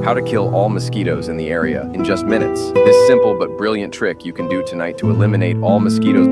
How to kill all mosquitoes in the area in just minutes. This simple but brilliant trick you can do tonight to eliminate all mosquitoes.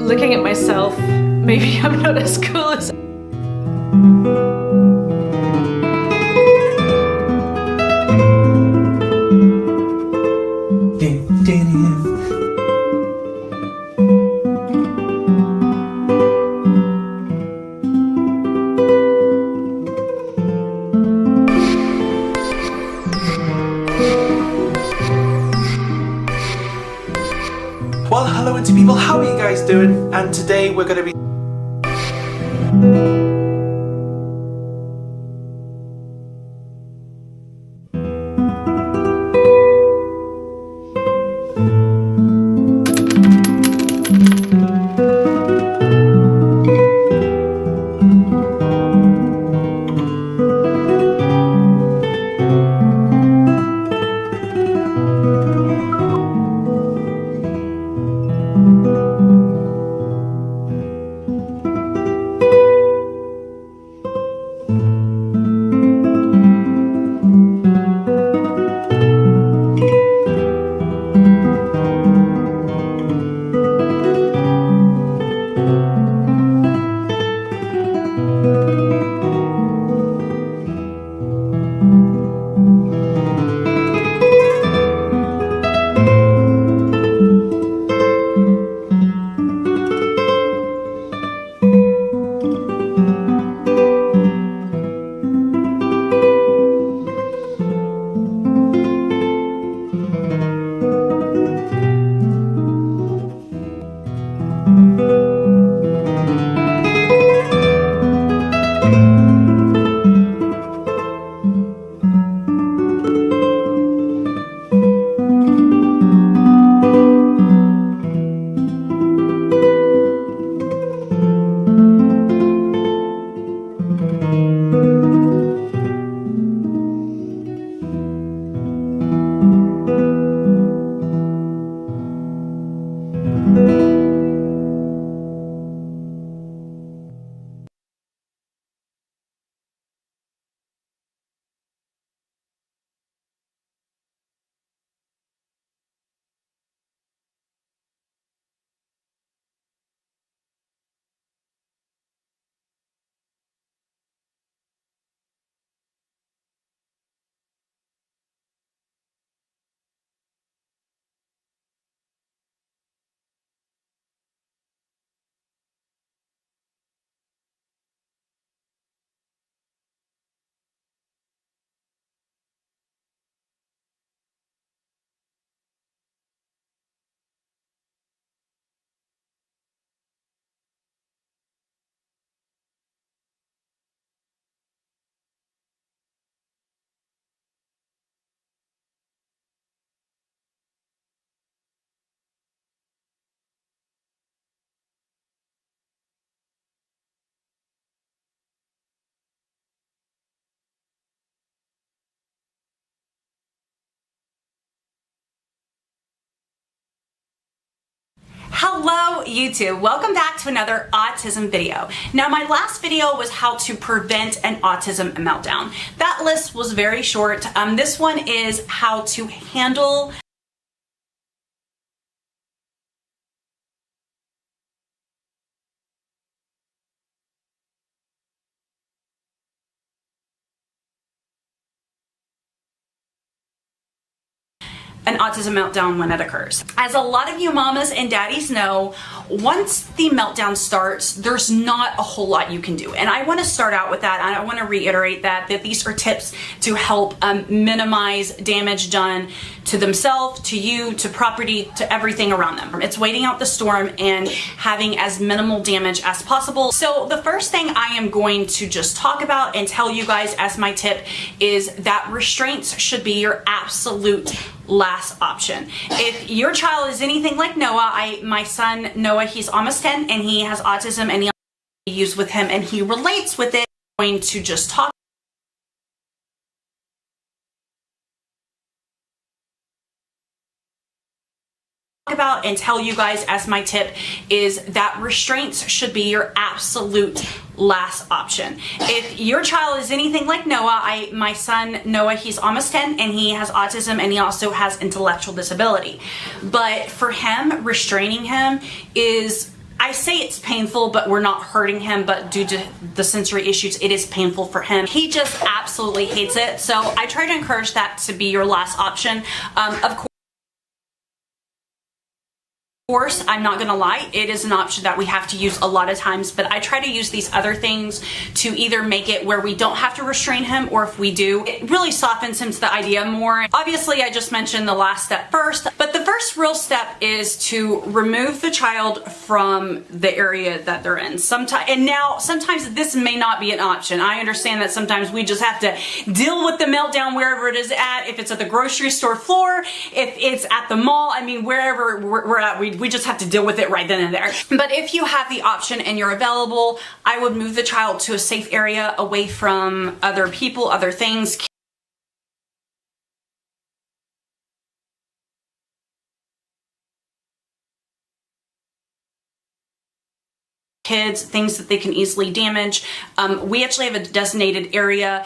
looking at myself, maybe I'm not as cool as Well, hello into people, how are you guys doing? And today we're going to be Hello YouTube, welcome back to another autism video. Now my last video was how to prevent an autism meltdown. That list was very short. This one is how to handle an autism meltdown when it occurs. As a lot of you mamas and daddies know, once the meltdown starts, there's not a whole lot you can do. And I want to start out with that, and I want to reiterate that these are tips to help minimize damage done to themselves, to you, to property, to everything around them. It's waiting out the storm and having as minimal damage as possible. So the first thing I am going to just talk about and tell you guys as my tip is that restraints should be your absolute last option. If your child is anything like Noah, my son Noah, he's almost 10 and he has autism, and he used with him and he relates with it. I'm going to just talk about and tell you guys as my tip is that restraints should be your absolute last option. If your child is anything like Noah, my son Noah, he's almost 10 and he has autism, and he also has intellectual disability. But for him, restraining him is I say it's painful, but we're not hurting him, but due to the sensory issues, it is painful for him. He just absolutely hates it. So I try to encourage that to be your last option. Of course, I'm not gonna lie, it is an option that we have to use a lot of times, but I try to use these other things to either make it where we don't have to restrain him, or if we do, it really softens him to the idea more. Obviously, I just mentioned the last step first, but the first real step is to remove the child from the area that they're in. Sometimes this may not be an option. I understand that sometimes we just have to deal with the meltdown wherever it is at, if it's at the grocery store floor, if it's at the mall, I mean, wherever we're at, we just have to deal with it right then and there. But if you have the option and you're available, I would move the child to a safe area away from other people, other things. Kids, things that they can easily damage. We actually have a designated area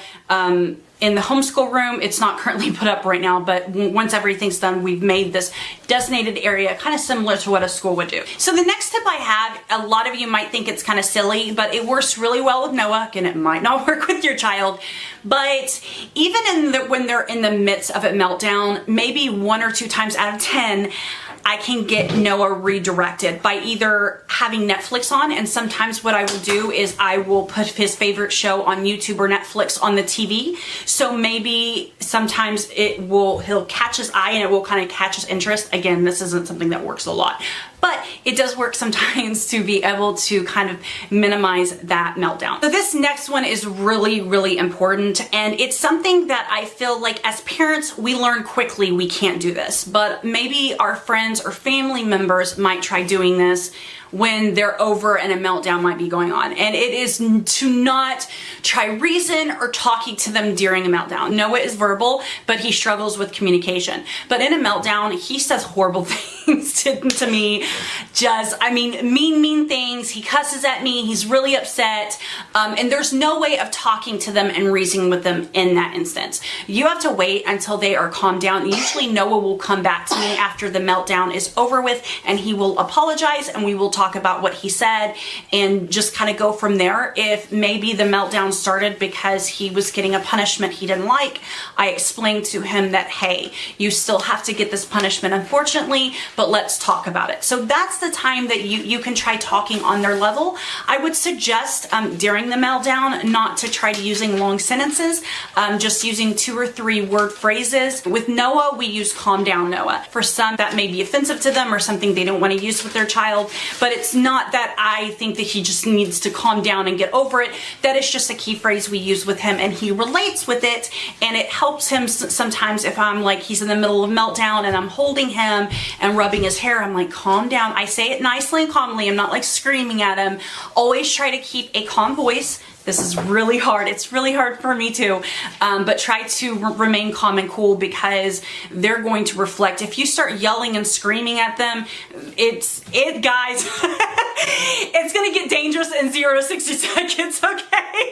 in the homeschool room. It's not currently put up right now, but once everything's done, we've made this designated area kind of similar to what a school would do. So the next tip I have, a lot of you might think it's kind of silly, but it works really well with Noah, and it might not work with your child. But even when they're in the midst of a meltdown, maybe 1 or 2 times out of 10, I can get Noah redirected by either having Netflix on, and sometimes what I will do is I will put his favorite show on YouTube or Netflix on the TV. So maybe sometimes he'll catch his eye and it will kind of catch his interest. Again, this isn't something that works a lot, but it does work sometimes to be able to kind of minimize that meltdown. So this next one is really, really important, and it's something that I feel like as parents, we learn quickly we can't do this, but maybe our friends or family members might try doing this when they're over and a meltdown might be going on. And it is to not try reason or talking to them during a meltdown. Noah is verbal, but he struggles with communication. But in a meltdown, he says horrible things to me. Mean things. He cusses at me. He's really upset. And there's no way of talking to them and reasoning with them in that instance. You have to wait until they are calmed down. Usually Noah will come back to me after the meltdown is over with, and he will apologize, and we will talk about what he said and just kind of go from there. If maybe the meltdown started because he was getting a punishment he didn't like, I explained to him that, hey, you still have to get this punishment, unfortunately, but let's talk about it. So that's the time that you can try talking on their level. I would suggest during the meltdown not to try using long sentences, just using 2 or 3 word phrases. With Noah, we use calm down Noah. For some, that may be offensive to them or something they don't want to use with their child, but it's not that I think that he just needs to calm down and get over it. That is just a key phrase we use with him, and he relates with it, and it helps him sometimes if I'm like, he's in the middle of meltdown and I'm holding him and rubbing his hair, I'm like, calm down. I say it nicely and calmly. I'm not like screaming at him. Always try to keep a calm voice. This is really hard. It's really hard for me too. But try to remain calm and cool, because they're going to reflect. If you start yelling and screaming at them, guys, it's gonna get dangerous in 0 to 60 seconds, okay?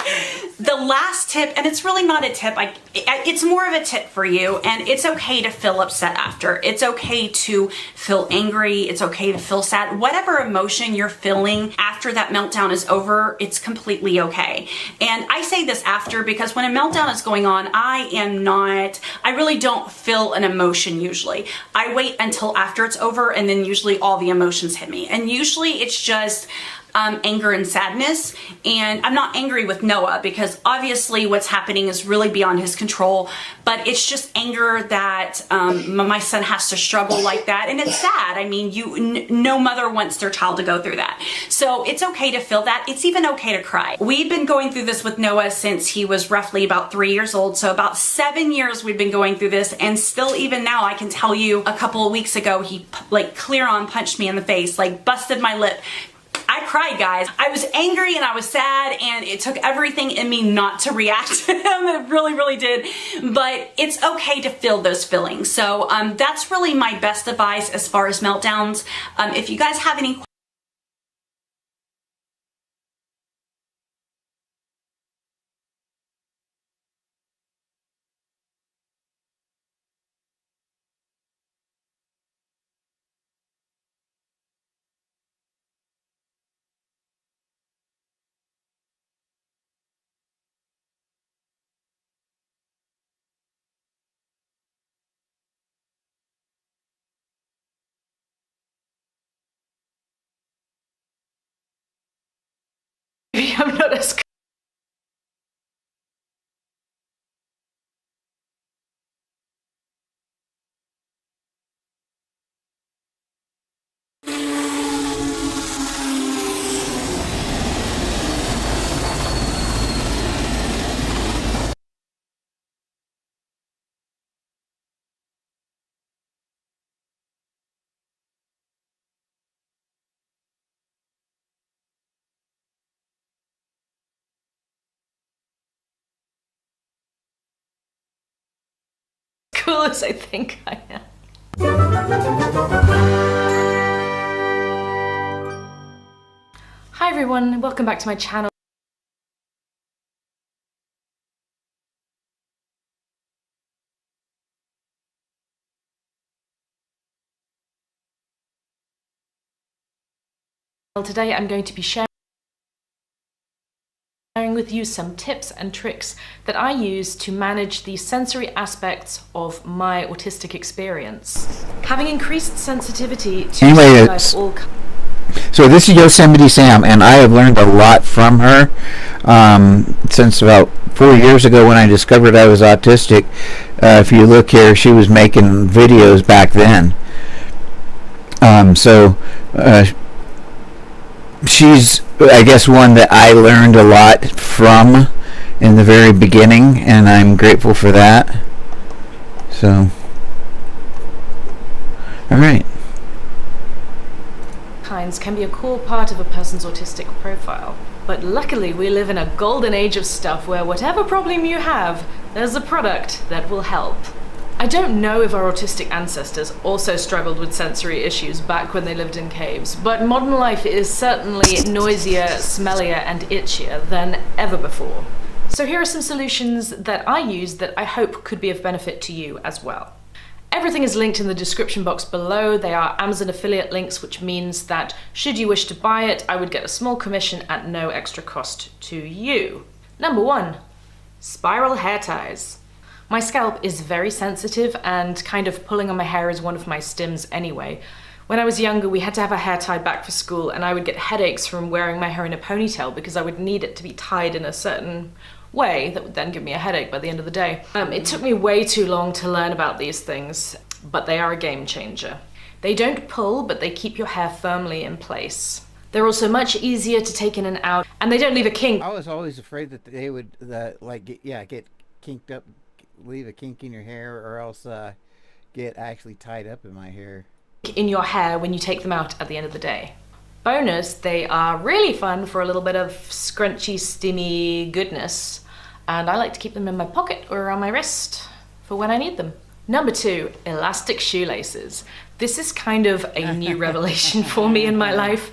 The last tip, and it's really not a tip, it's more of a tip for you, and it's okay to feel upset after. It's okay to feel angry. It's okay to feel sad. Whatever emotion you're feeling after that meltdown is over, it's completely okay. And I say this after, because when a meltdown is going on, I really don't feel an emotion usually. I wait until after it's over, and then usually all the emotions hit me. And usually it's just anger and sadness. And I'm not angry with Noah, because obviously what's happening is really beyond his control, but it's just anger that my son has to struggle like that, and it's sad. I mean, no mother wants their child to go through that. So it's okay to feel that. It's even okay to cry. We've been going through this with Noah since he was roughly about 3 years old, so about 7 years we've been going through this, and still even now, I can tell you a couple of weeks ago, he like clear on punched me in the face, like busted my lip. I cried, guys. I was angry and I was sad, and it took everything in me not to react to him. It really, really did. But it's okay to feel those feelings. So that's really my best advice as far as meltdowns. If you guys have any not as cool as I think I am. Hi everyone, welcome back to my channel. Today I'm going to be sharing with you some tips and tricks that I use to manage the sensory aspects of my autistic experience. Having increased sensitivity to all. So this is Yosemite Sam, and I have learned a lot from her since about 4 years ago when I discovered I was autistic. If you look here, she was making videos back then. She's, I guess, one that I learned a lot from in the very beginning, and I'm grateful for that. So, all right. Kinds can be a core part of a person's autistic profile. But luckily we live in a golden age of stuff where whatever problem you have, there's a product that will help. I don't know if our autistic ancestors also struggled with sensory issues back when they lived in caves, but modern life is certainly noisier, smellier, and itchier than ever before. So here are some solutions that I use that I hope could be of benefit to you as well. Everything is linked in the description box below. They are Amazon affiliate links, which means that should you wish to buy it, I would get a small commission at no extra cost to you. Number 1, spiral hair ties. My scalp is very sensitive, and kind of pulling on my hair is one of my stims anyway. When I was younger, we had to have our hair tied back for school, and I would get headaches from wearing my hair in a ponytail because I would need it to be tied in a certain way that would then give me a headache by the end of the day. It took me way too long to learn about these things, but they are a game changer. They don't pull, but they keep your hair firmly in place. They're also much easier to take in and out, and they don't leave a kink. I was always afraid that they would, get kinked up, leave a kink in your hair, or else get actually tied up in my hair. In your hair when you take them out at the end of the day. Bonus, they are really fun for a little bit of scrunchy, stimmy goodness, and I like to keep them in my pocket or around my wrist for when I need them. Number 2, elastic shoelaces. This is kind of a new revelation for me in my life.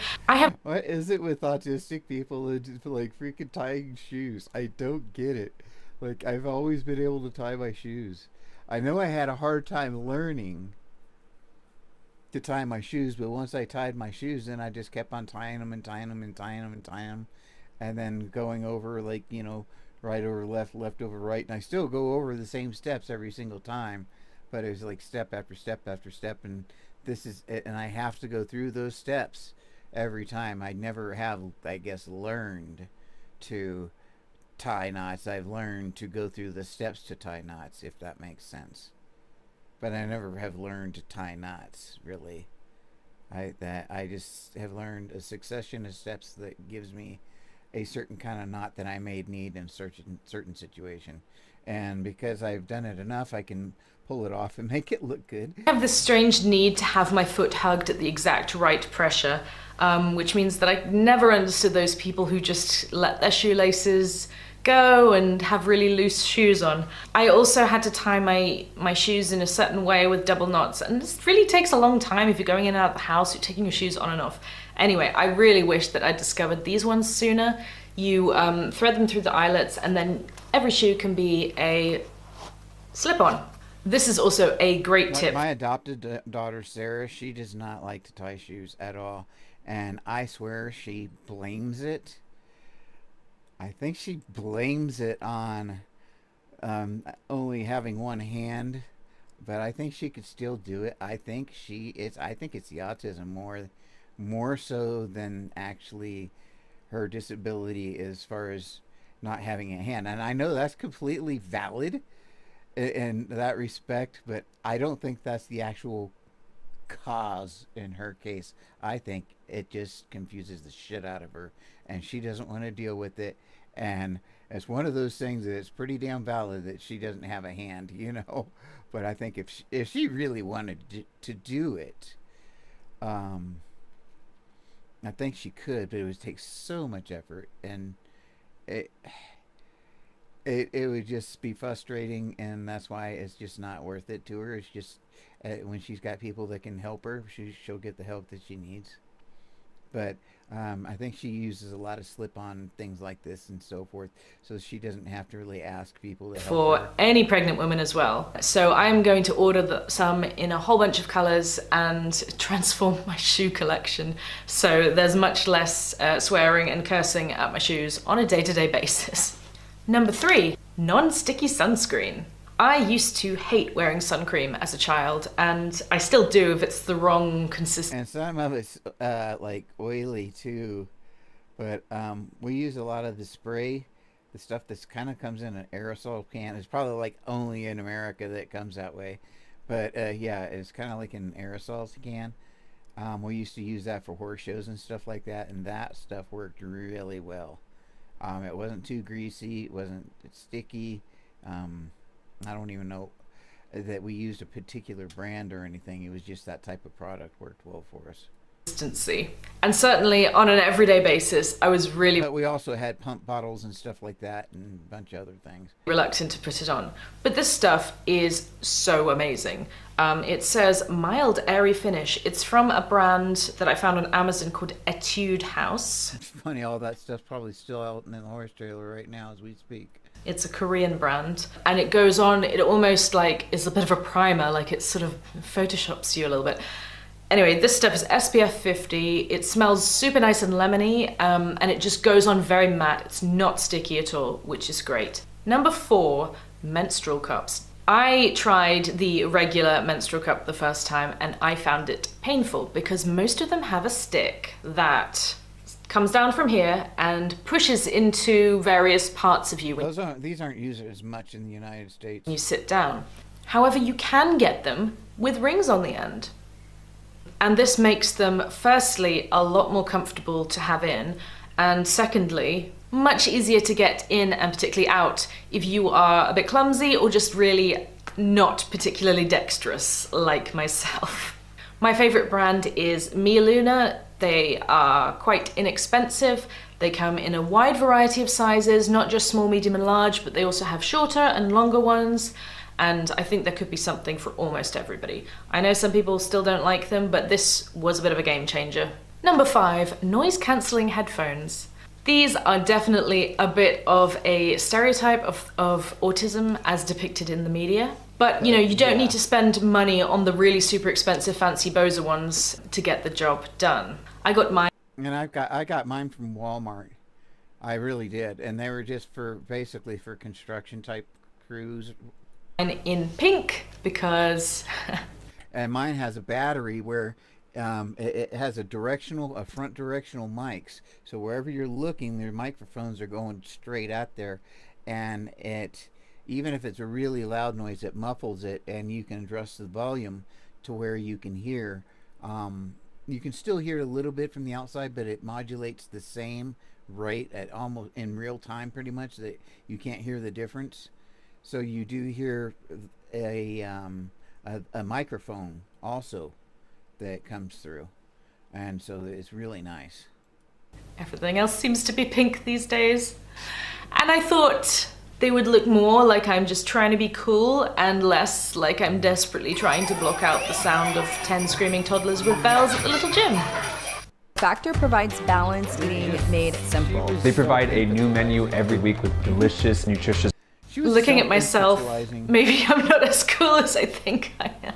What is it with autistic people that just, like, freaking tying shoes? I don't get it. Like, I've always been able to tie my shoes. I know I had a hard time learning to tie my shoes, but once I tied my shoes, then I just kept on tying them and tying them and tying them and tying them, and then going over, like, you know, right over left, left over right, and I still go over the same steps every single time, but it was like step after step after step, and this is it, and I have to go through those steps every time. I never have, I guess, learned to tie knots. I've learned to go through the steps to tie knots, if that makes sense. But I never have learned to tie knots, really. I just have learned a succession of steps that gives me a certain kind of knot that I may need in certain situation. And because I've done it enough, I can pull it off and make it look good. I have this strange need to have my foot hugged at the exact right pressure, which means that I never understood those people who just let their shoelaces go and have really loose shoes on. I also had to tie my shoes in a certain way with double knots, and this really takes a long time if you're going in and out of the house, you're taking your shoes on and off. Anyway, I really wish that I discovered these ones sooner. You thread them through the eyelets, and then every shoe can be a slip-on. This is also a great tip. My adopted daughter, Sarah, she does not like to tie shoes at all, and I swear she blames it. I think she blames it on only having one hand, but I think she could still do it. I think it's the autism more so than actually her disability as far as not having a hand. And I know that's completely valid in that respect, but I don't think that's the actual cause in her case. I think it just confuses the shit out of her, and she doesn't want to deal with it. And it's one of those things that it's pretty damn valid that she doesn't have a hand, you know. But I think if she really wanted to do it, I think she could, but it would take so much effort, and it would just be frustrating, and that's why it's just not worth it to her. It's just when she's got people that can help her, she'll get the help that she needs. But I think she uses a lot of slip-on things like this and so forth, so she doesn't have to really ask people to help For her. any pregnant woman as well. So I'm going to order some in a whole bunch of colours and transform my shoe collection, so there's much less swearing and cursing at my shoes on a day-to-day basis. Number 3, non-sticky sunscreen. I used to hate wearing sun cream as a child, and I still do if it's the wrong consistency. And some of it's like oily too, but we use a lot of the spray, the stuff that's kind of comes in an aerosol can. It's probably like only in America that it comes that way, but yeah, it's kind of like an aerosol can. We used to use that for horse shows and stuff like that, and that stuff worked really well. It wasn't too greasy, it wasn't sticky. I don't even know that we used a particular brand or anything. It was just that type of product worked well for us. Consistency. And certainly on an everyday basis, I was really But we also had pump bottles and stuff like that, and a bunch of other things. reluctant to put it on. But this stuff is so amazing. It says mild airy finish. It's from a brand that I found on Amazon called Etude House. It's funny, all that stuff's probably still out in the horse trailer right now as we speak. It's a Korean brand, and it goes on, it almost like is a bit of a primer, like it sort of photoshops you a little bit. Anyway, this stuff is SPF 50, it smells super nice and lemony, and it just goes on very matte. It's not sticky at all, which is great. Number 4, menstrual cups. I tried the regular menstrual cup the first time, and I found it painful because most of them have a stick that comes down from here and pushes into various parts of you when These aren't used as much in the United States. you sit down. However, you can get them with rings on the end. And this makes them, firstly, a lot more comfortable to have in, and secondly, much easier to get in and particularly out if you are a bit clumsy or just really not particularly dexterous like myself. My favorite brand is Mia Luna. They are quite inexpensive. They come in a wide variety of sizes, not just small, medium, and large, but they also have shorter and longer ones. And I think there could be something for almost everybody. I know some people still don't like them, but this was a bit of a game changer. Number 5, noise-cancelling headphones. These are definitely a bit of a stereotype of autism as depicted in the media. But, you know, you don't need to spend money on the really super expensive fancy Bose ones to get the job done. I got mine. And I got mine from Walmart. I really did. And they were just basically for construction type crews. In pink because And mine has a battery where it has a front directional mics. So wherever you're looking, their microphones are going straight at there. And even if it's a really loud noise, it muffles it, and you can adjust the volume to where you can hear. You can still hear a little bit from the outside, but it modulates the same rate at almost in real time, pretty much, that you can't hear the difference. So you do hear a microphone also that comes through, and so it's really nice. everything else seems to be pink these days. And I thought they would look more like I'm just trying to be cool and less like I'm desperately trying to block out the sound of 10 screaming toddlers with bells at the little gym. Factor provides balanced eating made simple. They provide a new menu every week with delicious, nutritious. Looking at myself, maybe I'm not as cool as I think I am.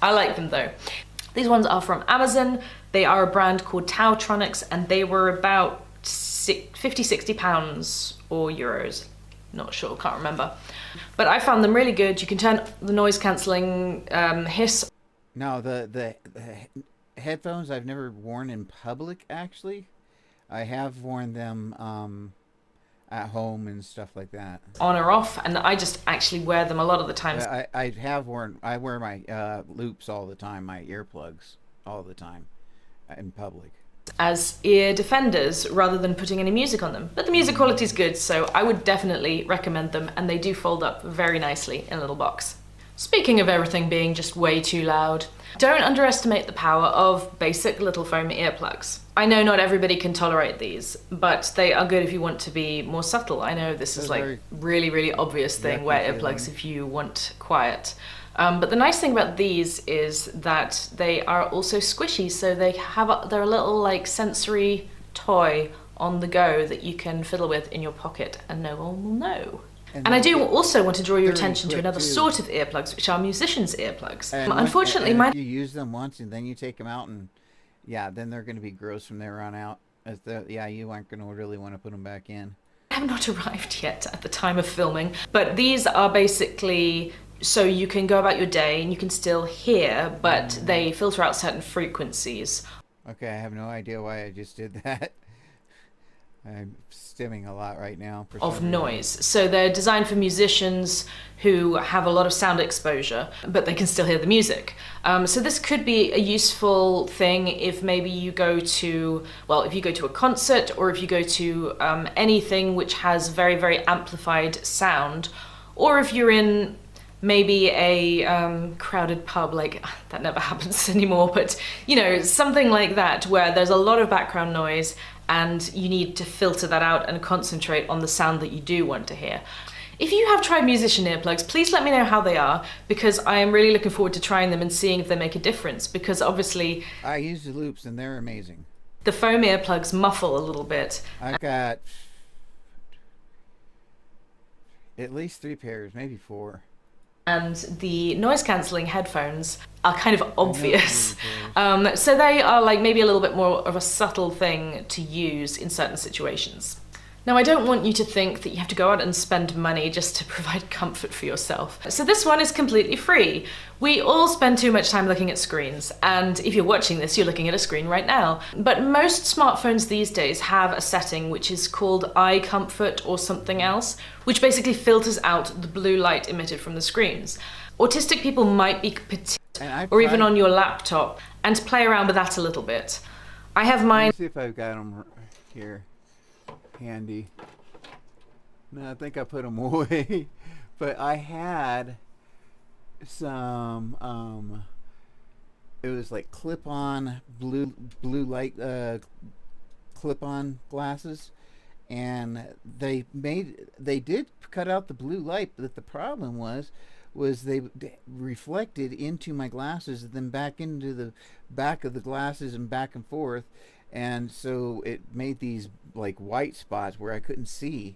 I like them though. These ones are from Amazon. They are a brand called Tautronics, and they were about 50-60 pounds or euros. Not sure, can't remember. But I found them really good. You can turn the noise cancelling hiss. No, the headphones I've never worn in public, actually. I have worn them at home and stuff like that. On or off, and I just actually wear them a lot of the time. I wear my loops all the time, my earplugs all the time in public. As ear defenders rather than putting any music on them. But the music quality is good, so I would definitely recommend them, and they do fold up very nicely in a little box. Speaking of everything being just way too loud, don't underestimate the power of basic little foam earplugs. I know not everybody can tolerate these, but they are good if you want to be more subtle. I know this is like really obvious thing, wear earplugs if you want quiet. But the nice thing about these is that they are also squishy, so they're a little like sensory toy on the go that you can fiddle with in your pocket and no one will know. And I do also want to draw your attention to another sort of earplugs, which are musicians' earplugs. Unfortunately, if you use them once and then you take them out, and then they're going to be gross from there on out. You aren't going to really want to put them back in. I have not arrived yet at the time of filming, but these are basically so you can go about your day and you can still hear, but they filter out certain frequencies. Okay, I have no idea why I just did that. I'm stimming a lot right now. Of noise. So they're designed for musicians who have a lot of sound exposure, but they can still hear the music. So this could be a useful thing if maybe you go to, if you go to a concert, or if you go to anything which has very amplified sound, or if you're in maybe a crowded pub, like that never happens anymore, but you know, something like that where there's a lot of background noise and you need to filter that out and concentrate on the sound that you do want to hear. If you have tried musician earplugs, please let me know how they are, because I am really looking forward to trying them and seeing if they make a difference, because obviously I use the loops and they're amazing. The foam earplugs muffle a little bit. I've got at least 3 pairs, maybe 4. And the noise-cancelling headphones are kind of obvious. So they are like maybe a little bit more of a subtle thing to use in certain situations. Now, I don't want you to think that you have to go out and spend money just to provide comfort for yourself. So this one is completely free. We all spend too much time looking at screens, and if you're watching this, you're looking at a screen right now. But most smartphones these days have a setting which is called eye comfort or something else, which basically filters out the blue light emitted from the screens. Autistic people might be or even on your laptop, and play around with that a little bit. I have mine. Let me see if I've got them here handy. No, I think I put them away. But I had some it was like clip-on blue light clip-on glasses, and they did cut out the blue light, but the problem was they reflected into my glasses and then back into the back of the glasses and back and forth, and so it made these like white spots where I couldn't see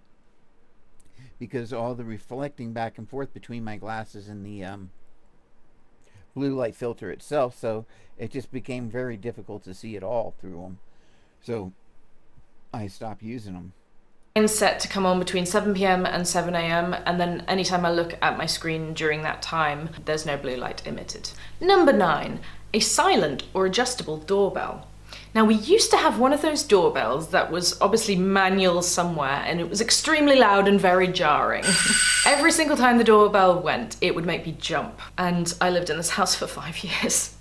because all the reflecting back and forth between my glasses and the blue light filter itself. So it just became very difficult to see at all through them. So I stopped using them. Set to come on between 7 p.m. and 7 a.m. and then anytime I look at my screen during that time, there's no blue light emitted. Number 9, a silent or adjustable doorbell. Now, we used to have one of those doorbells that was obviously manual somewhere, and it was extremely loud and very jarring. Every single time the doorbell went, it would make me jump, and I lived in this house for 5 years.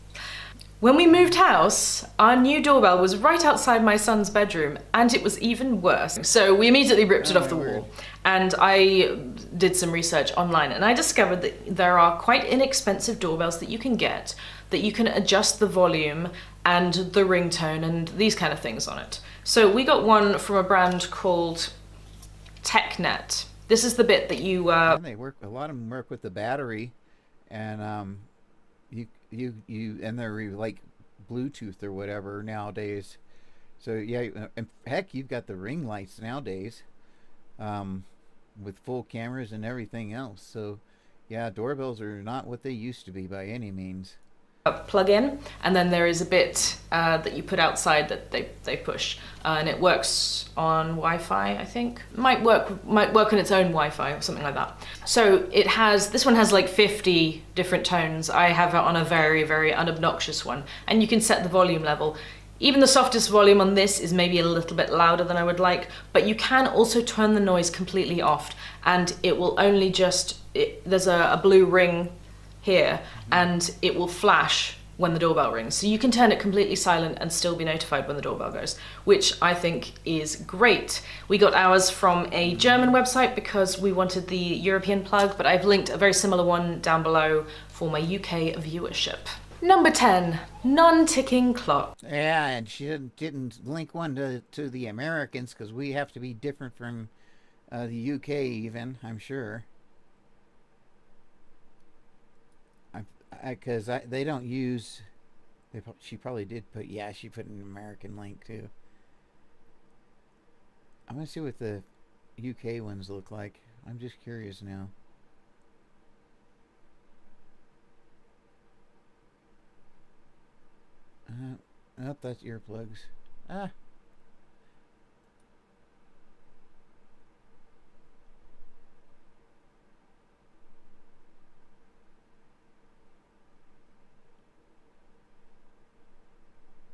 When we moved house, our new doorbell was right outside my son's bedroom, and it was even worse. So we immediately ripped it off the wall, and I did some research online, and I discovered that there are quite inexpensive doorbells that you can get, that you can adjust the volume and the ringtone and these kind of things on it. So we got one from a brand called TechNet. This is the bit that you they work, a lot of them work with the battery, and you and they're like Bluetooth or whatever nowadays. So yeah, and heck, you've got the ring lights nowadays with full cameras and everything else. So yeah, doorbells are not what they used to be by any means. Plug in, and then there is a bit that you put outside that they push, and it works on Wi-Fi, I think. Might work on its own Wi-Fi or something like that. So this one has like 50 different tones. I have it on a very unobnoxious one, and you can set the volume level. Even the softest volume on this is maybe a little bit louder than I would like, but you can also turn the noise completely off, and it will only just, there's a blue ring here, and it will flash when the doorbell rings. So you can turn it completely silent and still be notified when the doorbell goes, which I think is great. We got ours from a German website because we wanted the European plug, but I've linked a very similar one down below for my UK viewership. Number 10, non-ticking clock. Yeah, and she didn't link one to the Americans because we have to be different from the UK even, I'm sure. Because they don't use... she probably did put... Yeah, she put an American link too. I'm going to see what the UK ones look like. I'm just curious now. Nope, that's earplugs. Ah.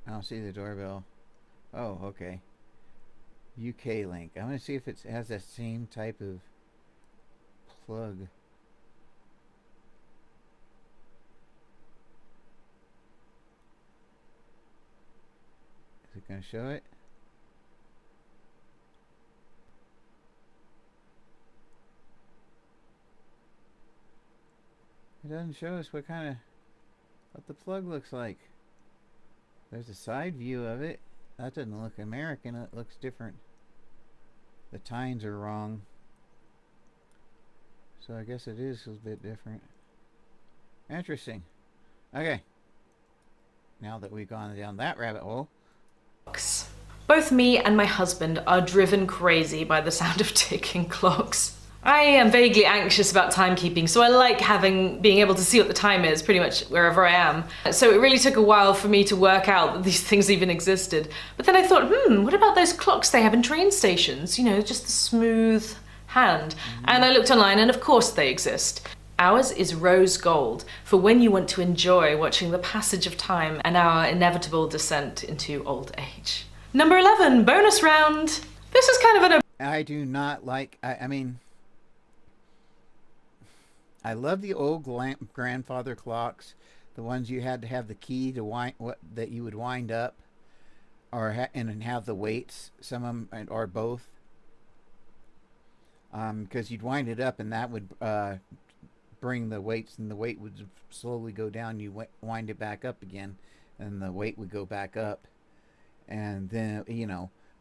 I don't see the doorbell. Oh, okay. UK link. I'm going to see if it has that same type of plug. Is it going to show it? It doesn't show us what the plug looks like. There's a side view of it. That doesn't look American. It looks different. The tines are wrong. So I guess it is a bit different. Interesting. Okay. Now that we've gone down that rabbit hole. Both me and my husband are driven crazy by the sound of ticking clocks. I am vaguely anxious about timekeeping, so I like being able to see what the time is pretty much wherever I am. So it really took a while for me to work out that these things even existed. But then I thought, what about those clocks they have in train stations? You know, just the smooth hand. And I looked online, and of course they exist. Ours is rose gold for when you want to enjoy watching the passage of time and our inevitable descent into old age. Number 11, bonus round. This is kind of an... I do not like... I mean... I love the old grandfather clocks, the ones you had to have the key to wind, that you would wind up, or and have the weights. Some of them, or both, because you'd wind it up, and that would bring the weights, and the weight would slowly go down. You wind it back up again, and the weight would go back up, and then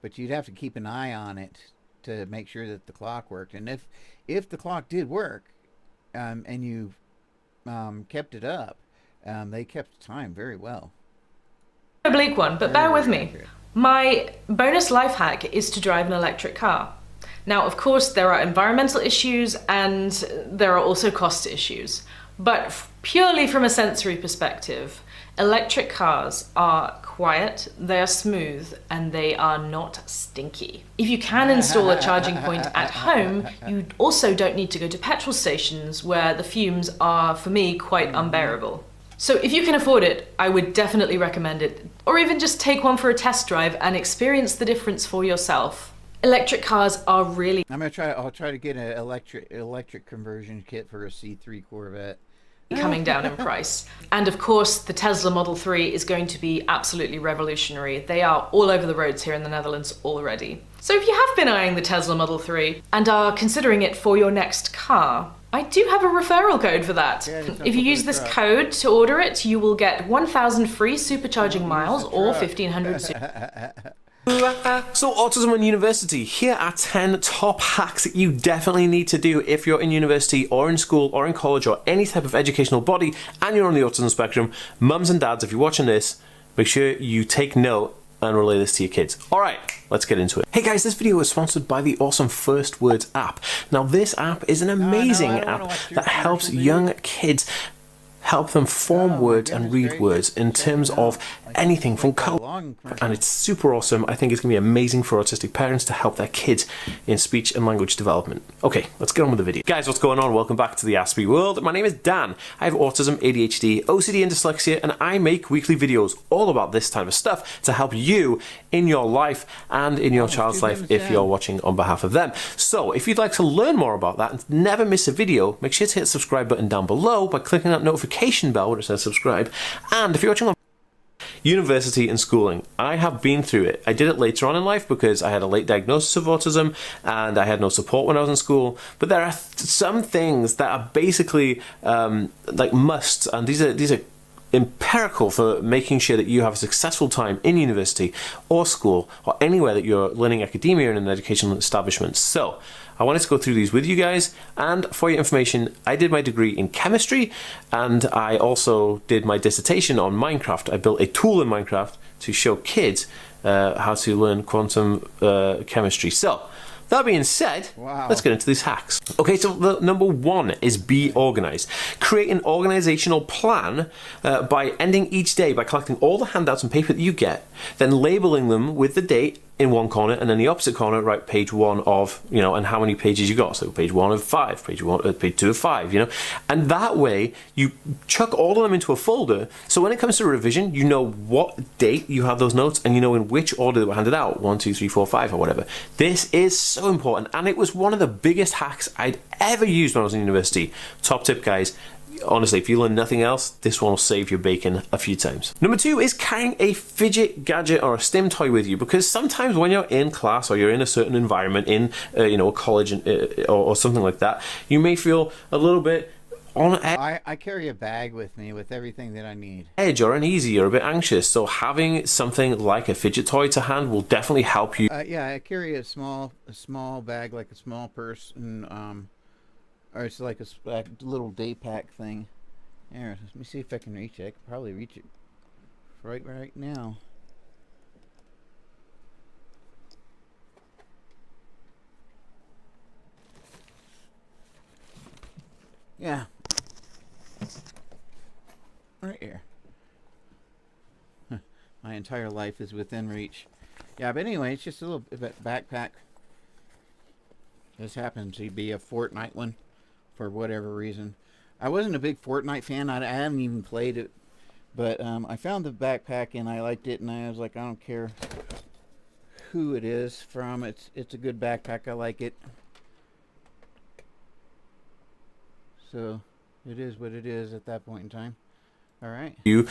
but you'd have to keep an eye on it to make sure that the clock worked. And if the clock did work, and you kept it up, they kept time very well. A bleak one, but bear with me. My bonus life hack is to drive an electric car. Now, of course, there are environmental issues and there are also cost issues. But purely from a sensory perspective, electric cars are quiet, they are smooth, and they are not stinky. If you can install a charging point at home, you also don't need to go to petrol stations where the fumes are, for me, quite unbearable. So if you can afford it, I would definitely recommend it. Or even just take one for a test drive and experience the difference for yourself. Electric cars are really... I'll try to get an electric conversion kit for a C3 Corvette. Coming down in price. And of course, the Tesla Model 3 is going to be absolutely revolutionary. They are all over the roads here in the Netherlands already. So if you have been eyeing the Tesla Model 3 and are considering it for your next car, I do have a referral code for that. Yeah, if you use this code to order it, you will get 1,000 free supercharging miles or 1,500 So Autism and University, here are 10 top hacks that you definitely need to do if you're in university or in school or in college or any type of educational body and you're on the autism spectrum. Mums and dads, if you're watching this, make sure you take note and relay this to your kids. Alright, let's get into it. Hey guys, this video is sponsored by the awesome First Words app. Now this app is an amazing app that helps young kids help them form words and read words in terms of anything from color. And it's super awesome. I think it's going to be amazing for autistic parents to help their kids in speech and language development. Okay, let's get on with the video. Guys, what's going on? Welcome back to the Aspie world. My name is Dan. I have autism, ADHD, OCD and dyslexia, and I make weekly videos all about this type of stuff to help you in your life and in your child's life if you're watching on behalf of them. So if you'd like to learn more about that and never miss a video, make sure to hit the subscribe button down below by clicking that notification bell where it says subscribe. And if you're watching on university and schooling, I have been through it. I did it later on in life because I had a late diagnosis of autism and I had no support when I was in school. But there are some things that are basically like musts, and these are empirical for making sure that you have a successful time in university or school or anywhere that you're learning academia in an educational establishment. So I wanted to go through these with you guys, and for your information, I did my degree in chemistry and I also did my dissertation on Minecraft. I built a tool in Minecraft to show kids how to learn quantum chemistry. So that being said, let's get into these hacks. Okay, so the number one is be organized. Create an organizational plan by ending each day by collecting all the handouts and paper that you get, then labeling them with the date in one corner, and then the opposite corner write page 1 of, and how many pages you got. So page 1 of 5, page 2 of 5, and that way you chuck all of them into a folder. So when it comes to revision, you know what date you have those notes, and you know in which order they were handed out, 1, 2, 3, 4, 5, or whatever. This is so important, and it was one of the biggest hacks I'd ever used when I was in university. Top tip, guys. Honestly, if you learn nothing else, this one will save your bacon a few times. Number 2 is carrying a fidget gadget or a stim toy with you, because sometimes when you're in class or you're in a certain environment in a college or something like that, you may feel a little bit on edge. I carry a bag with me with everything that I need. Edge or uneasy or a bit anxious, so having something like a fidget toy to hand will definitely help you. Yeah, I carry a small bag, like a small purse, and or it's like a little day pack thing. Here, let me see if I can reach it. I can probably reach it right now. Yeah. Right here. My entire life is within reach. Yeah, but anyway, it's just a little backpack. This happens to be a Fortnite one for whatever reason. I wasn't a big Fortnite fan. I haven't even played it, but I found the backpack and I liked it, and I was like, I don't care who it is from. It's a good backpack. I like it. So it is what it is at that point in time. All right. You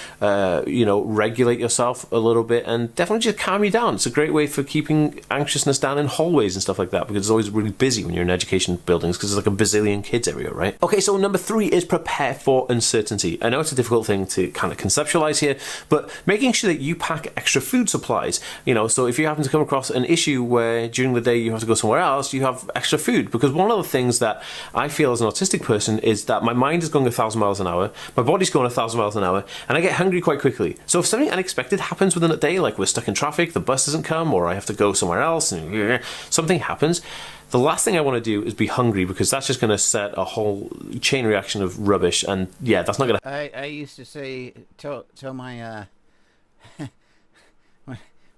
regulate yourself a little bit and definitely just calm you down. It's a great way for keeping anxiousness down in hallways and stuff like that, because it's always really busy when you're in education buildings because there's like a bazillion kids everywhere, right? Okay, so number 3 is prepare for uncertainty. I know it's a difficult thing to kind of conceptualize here, but making sure that you pack extra food supplies, so if you happen to come across an issue where during the day you have to go somewhere else, you have extra food. Because one of the things that I feel as an autistic person is that my mind is going 1,000 miles an hour, my body's going 1,000 miles an hour, and I get hungry quite quickly. So if something unexpected happens within a day, like we're stuck in traffic, the bus doesn't come, or I have to go somewhere else, and something happens, the last thing I want to do is be hungry, because that's just going to set a whole chain reaction of rubbish, and yeah, that's not going to... I used to say, tell my,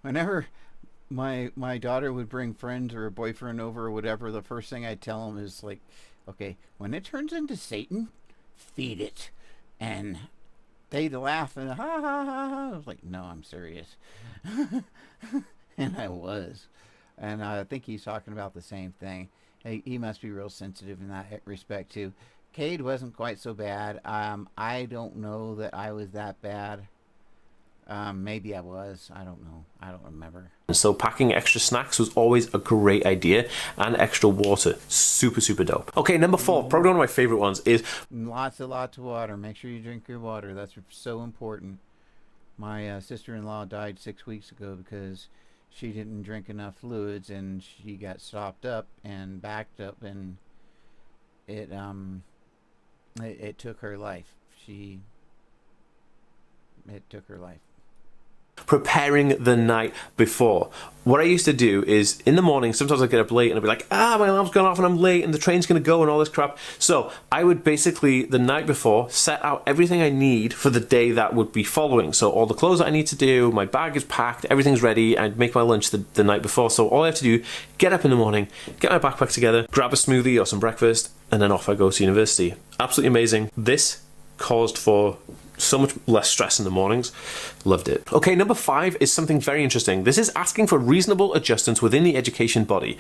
whenever my daughter would bring friends or a boyfriend over or whatever, the first thing I'd tell them is like, okay, when it turns into Satan, feed it. And they'd laugh and ha ha ha ha. I was like, no, I'm serious. And I was. And I think he's talking about the same thing. He must be real sensitive in that respect too. Cade wasn't quite so bad. I don't know that I was that bad. Maybe I was. I don't know. I don't remember. So packing extra snacks was always a great idea, and extra water. Super, super dope. Okay, number 4, probably one of my favorite ones is... Lots of water. Make sure you drink your water. That's so important. My sister-in-law died 6 weeks ago because she didn't drink enough fluids, and she got stopped up and backed up, and it took her life. It took her life. Preparing the night before. what I used to do is in the morning, sometimes I'd get up late and I'd be like, my alarm's gone off and I'm late and the train's going to go and all this crap. So I would basically, the night before, set out everything I need for the day that would be following. So all the clothes that I need to do, my bag is packed, everything's ready. I'd make my lunch the night before. So all I have to do, get up in the morning, get my backpack together, grab a smoothie or some breakfast, and then off I go to university. Absolutely amazing. This caused for so much less stress in the mornings. Loved it. Okay, number 5 is something very interesting. This is asking for reasonable adjustments within the education body.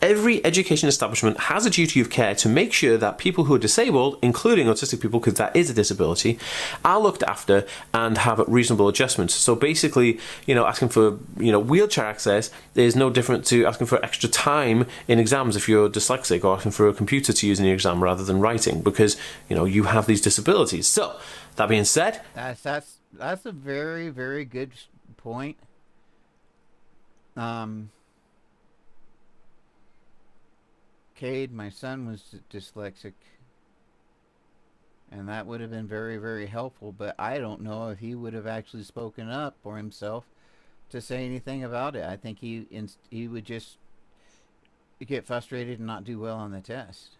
Every education establishment has a duty of care to make sure that people who are disabled, including autistic people, because that is a disability, are looked after and have reasonable adjustments. So basically, asking for, wheelchair access is no different to asking for extra time in exams if you're dyslexic, or asking for a computer to use in your exam rather than writing, because, you have these disabilities. So, that being said, that's a very, very good point. Cade, my son, was dyslexic, and that would have been very, very helpful, but I don't know if he would have actually spoken up for himself to say anything about it. I think he would just get frustrated and not do well on the test.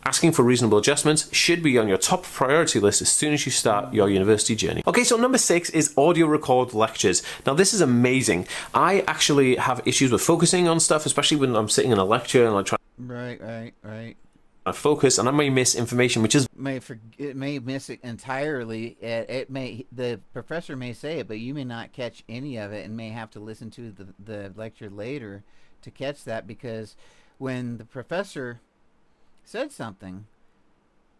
asking for reasonable adjustments should be on your top priority list as soon as you start your university journey. Okay, so number 6 is audio record lectures. Now this is amazing. I actually have issues with focusing on stuff, especially when I'm sitting in a lecture and I try to focus, and I may miss information, which is it may miss it entirely. The professor may say it, but you may not catch any of it, and may have to listen to the lecture later to catch that, because when the professor said something,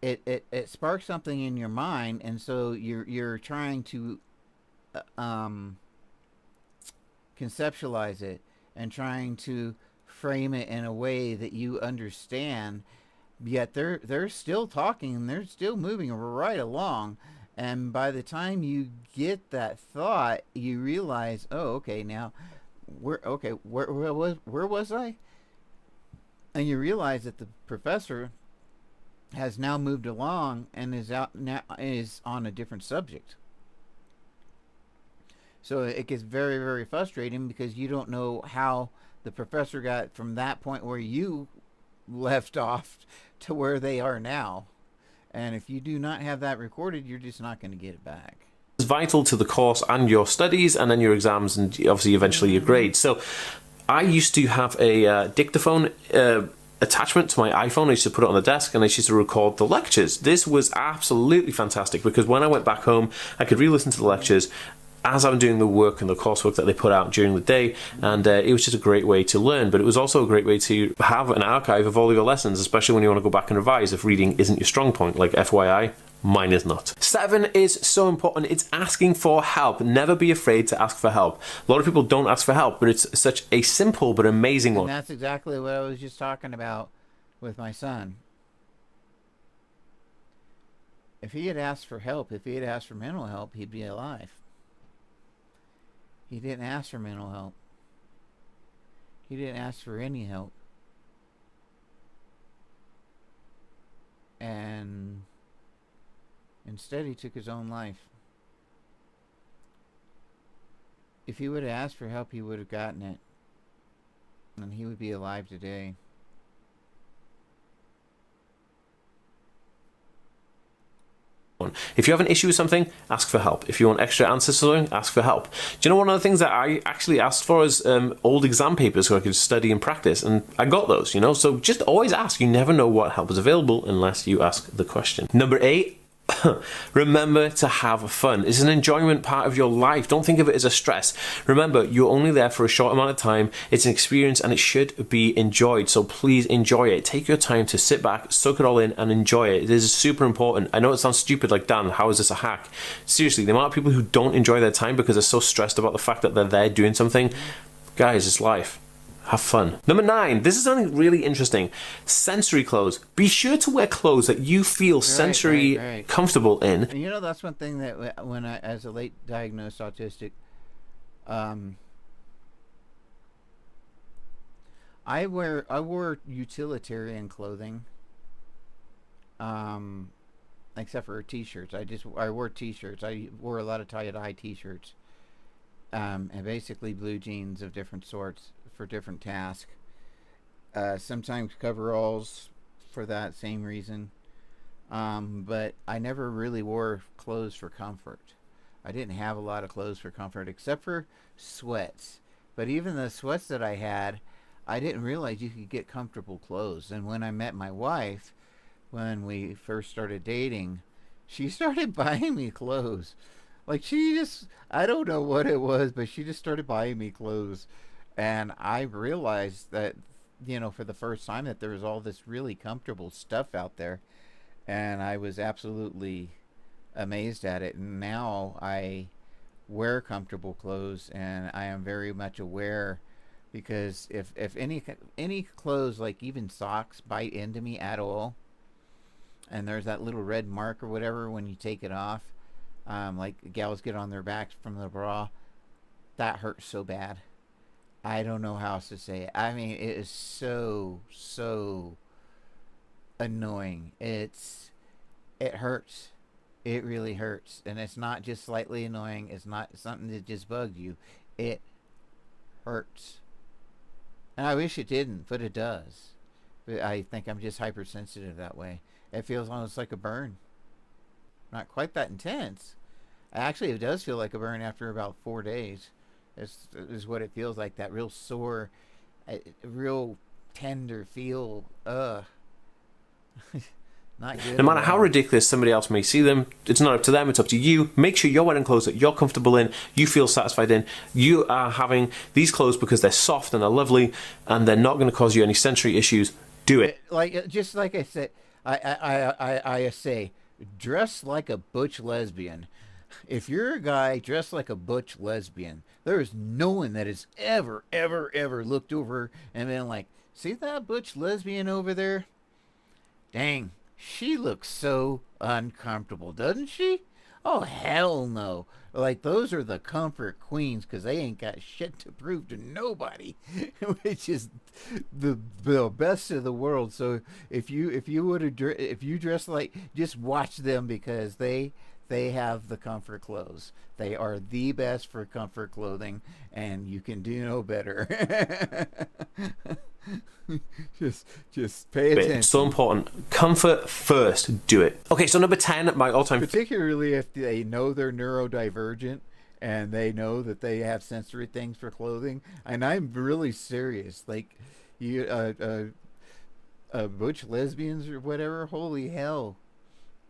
it sparks something in your mind, and so you're trying to conceptualize it and trying to frame it in a way that you understand. Yet they're still talking and they're still moving right along, and by the time you get that thought, you realize, oh, okay, now where was I? And you realize that the professor has now moved along and is on a different subject. So it gets very, very frustrating, because you don't know how the professor got from that point where you left off to where they are now. And if you do not have that recorded, you're just not going to get it back. It's vital to the course and your studies, and then your exams, and obviously eventually your grades. So I used to have a dictaphone attachment to my iPhone. I used to put it on the desk and I used to record the lectures. This was absolutely fantastic, because when I went back home, I could re-listen to the lectures as I'm doing the work and the coursework that they put out during the day, and it was just a great way to learn. But it was also a great way to have an archive of all of your lessons, especially when you want to go back and revise if reading isn't your strong point. Like, FYI, mine is not. 7 is so important. It's asking for help. Never be afraid to ask for help. A lot of people don't ask for help, but it's such a simple but amazing one. And that's exactly what I was just talking about with my son. If he had asked for help, if he had asked for mental help, he'd be alive. He didn't ask for mental help. He didn't ask for any help. And instead, he took his own life. If he would have asked for help, he would have gotten it. And he would be alive today. If you have an issue with something, ask for help. If you want extra answers to something, ask for help. Do you know one of the things that I actually asked for is old exam papers so I could study and practice, and I got those, So just always ask. You never know what help is available unless you ask the question. Number 8. Remember to have fun. It's an enjoyment part of your life. Don't think of it as a stress. Remember, you're only there for a short amount of time. It's an experience and it should be enjoyed. So please enjoy it. Take your time to sit back, soak it all in, and enjoy it. It is super important. I know it sounds stupid, like, Dan, how is this a hack? Seriously, the amount of people who don't enjoy their time because they're so stressed about the fact that they're there doing something, guys, it's life. Have fun. Number 9, this is something really interesting. Sensory clothes. Be sure to wear clothes that you feel sensory comfortable in. And that's one thing that when I, as a late diagnosed autistic, I wore utilitarian clothing, except for t-shirts. I wore t-shirts. I wore a lot of tie-dye t-shirts, and basically blue jeans of different sorts for different tasks. Sometimes coveralls for that same reason. But I never really wore clothes for comfort. I didn't have a lot of clothes for comfort except for sweats. But even the sweats that I had, I didn't realize you could get comfortable clothes. And when I met my wife, when we first started dating, she started buying me clothes. Like she just, I don't know what it was, but she just started buying me clothes. And I realized that, for the first time that there was all this really comfortable stuff out there. And I was absolutely amazed at it. And now I wear comfortable clothes, and I am very much aware, because if any clothes, like even socks, bite into me at all, and there's that little red mark or whatever when you take it off, like gals get on their backs from the bra, that hurts so bad. I don't know how else to say it. I mean, it is so annoying. It hurts. It really hurts. And it's not just slightly annoying. It's not something that just bugs you. It hurts. And I wish it didn't, but it does. But I think I'm just hypersensitive that way. It feels almost like a burn. Not quite that intense. Actually, it does feel like a burn after about 4 days. Is what it feels like. That real sore, real tender feel. Not good. No matter how ridiculous somebody else may see them, it's not up to them, it's up to you. Make sure you're wearing clothes that you're comfortable in, you feel satisfied in. You are having these clothes because they're soft and they're lovely, and they're not going to cause you any sensory issues. Do it. Just like I said, I say, dress like a butch lesbian. If you're a guy dressed like a butch lesbian, there is no one that has ever looked over and been like, see that butch lesbian over there? Dang, she looks so uncomfortable, doesn't she? Oh, hell no. Like, those are the comfort queens, because they ain't got shit to prove to nobody, which is the best of the world. So if you dress like, just watch them, because they have the comfort clothes. They are the best for comfort clothing, and you can do no better. just pay attention. It's so important. Comfort first. Do it. Okay, so number 10, my all-time... Particularly if they know they're neurodivergent and they know that they have sensory things for clothing. And I'm really serious. Like, butch lesbians or whatever, holy hell.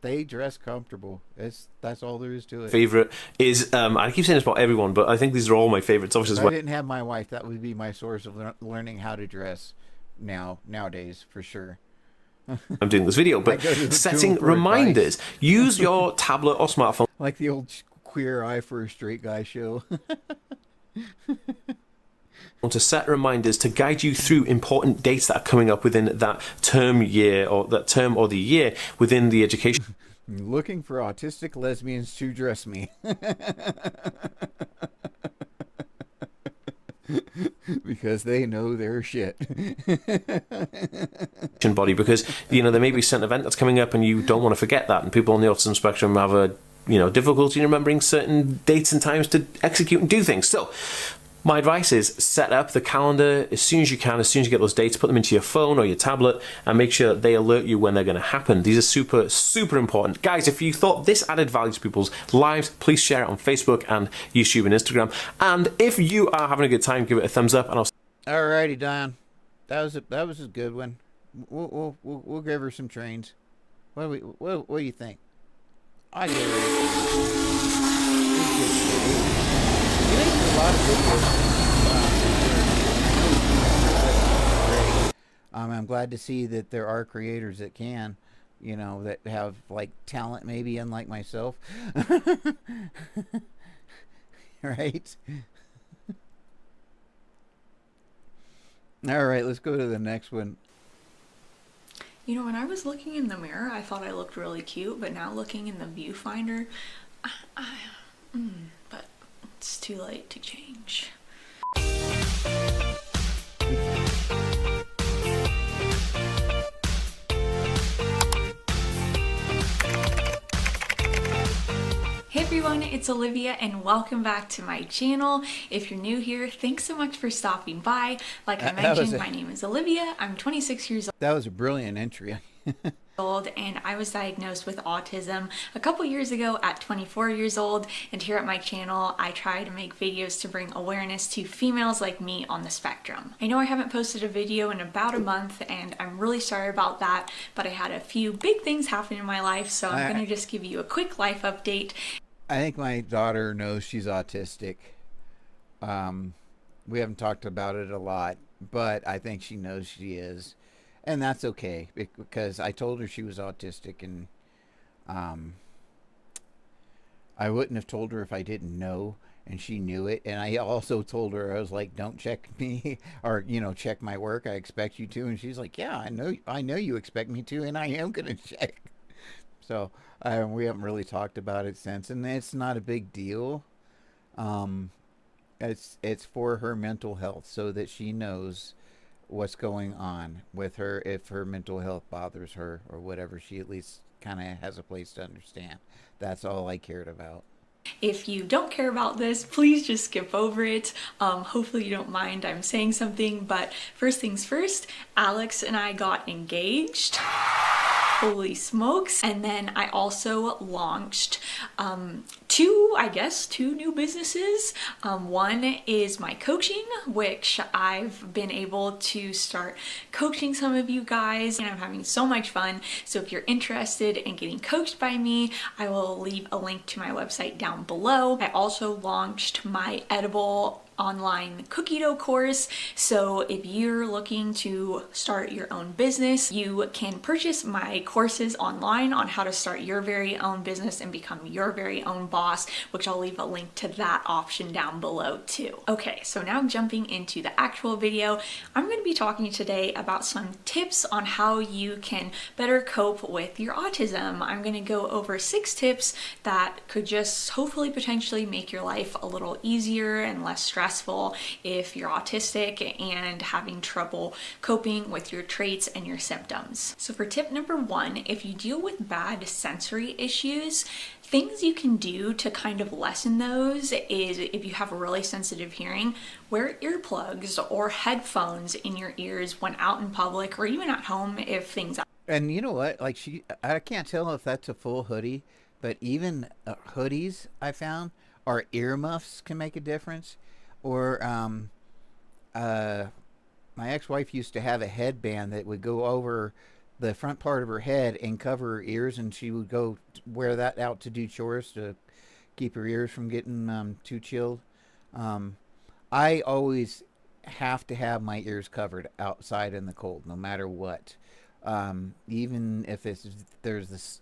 They dress comfortable. That's all there is to it. Favorite is, I keep saying this about everyone, but I think these are all my favorites. Obviously, if I didn't have my wife, that would be my source of learning how to dress nowadays, for sure. I'm doing this video, but setting reminders. Use your tablet or smartphone. Like the old Queer Eye for a Straight Guy show. To set reminders to guide you through important dates that are coming up within that term year, or that term or the year within the education. Looking for autistic lesbians to dress me. Because they know their shit. Body, because there may be a certain event that's coming up and you don't want to forget that, and people on the autism spectrum have a difficulty in remembering certain dates and times to execute and do things. So my advice is set up the calendar as soon as you can, as soon as you get those dates, put them into your phone or your tablet and make sure that they alert you when they're going to happen. These are super important. Guys, if you thought this added value to people's lives, please share it on Facebook and YouTube and Instagram. And if you are having a good time, give it a thumbs up. And Alrighty, Don. That was a good one. We'll give her some trains. What do you think? I give her a lot of videos. I'm glad to see that there are creators that can, that have like talent, maybe unlike myself. Right? All right, let's go to the next one. When I was looking in the mirror, I thought I looked really cute, but now looking in the viewfinder, but it's too late to change. Hey everyone, it's Olivia and welcome back to my channel. If you're new here, thanks so much for stopping by. Like I mentioned, my name is Olivia. I'm 26 years That was a brilliant entry. old and I was diagnosed with autism a couple years ago at 24 years old, and here at my channel I try to make videos to bring awareness to females like me on the spectrum. I know I haven't posted a video in about a month and I'm really sorry about that, but I had a few big things happen in my life, so I'm going to just give you a quick life update. I think my daughter knows she's autistic. We haven't talked about it a lot, but I think she knows she is. And that's okay, because I told her she was autistic, and I wouldn't have told her if I didn't know, and she knew it. And I also told her, I was like, don't check me, or, you know, check my work. I expect you to. And she's like, yeah, I know you expect me to, and I am going to check. So we haven't really talked about it since, and it's not a big deal. It's for her mental health, so that she knows what's going on with her if her mental health bothers her or whatever. She at least kind of has a place to understand. That's all I cared about. If you don't care about this, please just skip over it. Hopefully you don't mind I'm saying something, but first things first, Alex and I got engaged. Holy smokes. And then I also launched two new businesses. One is my coaching, which I've been able to start coaching some of you guys, and I'm having so much fun. So if you're interested in getting coached by me, I will leave a link to my website down below. I also launched my edible online cookie dough course. So if you're looking to start your own business, you can purchase my courses online on how to start your very own business and become your very own boss, which I'll leave a link to that option down below too. Okay, so now jumping into the actual video, I'm going to be talking today about some tips on how you can better cope with your autism. I'm going to go over 6 tips that could just hopefully potentially make your life a little easier and less stressful if you're autistic and having trouble coping with your traits and your symptoms. So for tip number 1, if you deal with bad sensory issues, things you can do to kind of lessen those is, if you have a really sensitive hearing, wear earplugs or headphones in your ears when out in public or even at home if things. And you know what? Like, I can't tell if that's a full hoodie, but even hoodies I found, or earmuffs, can make a difference. Or my ex-wife used to have a headband that would go over the front part of her head and cover her ears, and she would go wear that out to do chores to keep her ears from getting too chilled. I always have to have my ears covered outside in the cold, no matter what. Even if there's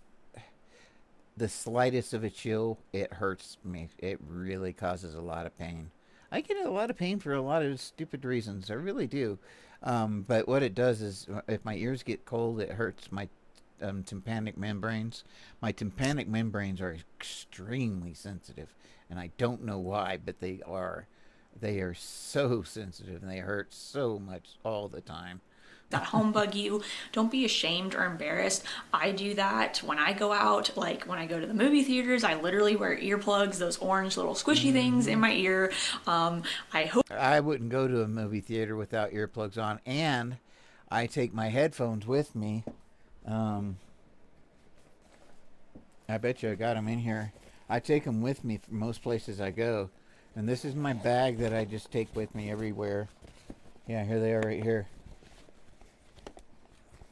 the slightest of a chill, it hurts me. It really causes a lot of pain. I get a lot of pain for a lot of stupid reasons. I really do. But what it does is, if my ears get cold, it hurts my tympanic membranes. My tympanic membranes are extremely sensitive, and I don't know why, but they are. They are so sensitive, and they hurt so much all the time. That humbug you, don't be ashamed or embarrassed. I do that when I go out, like when I go to the movie theaters. I literally wear earplugs, those orange little squishy things in my ear. I wouldn't go to a movie theater without earplugs on, and I take my headphones with me. I bet you I got them in here. I take them with me for most places I go, and this is my bag that I just take with me everywhere. Yeah, here they are right here.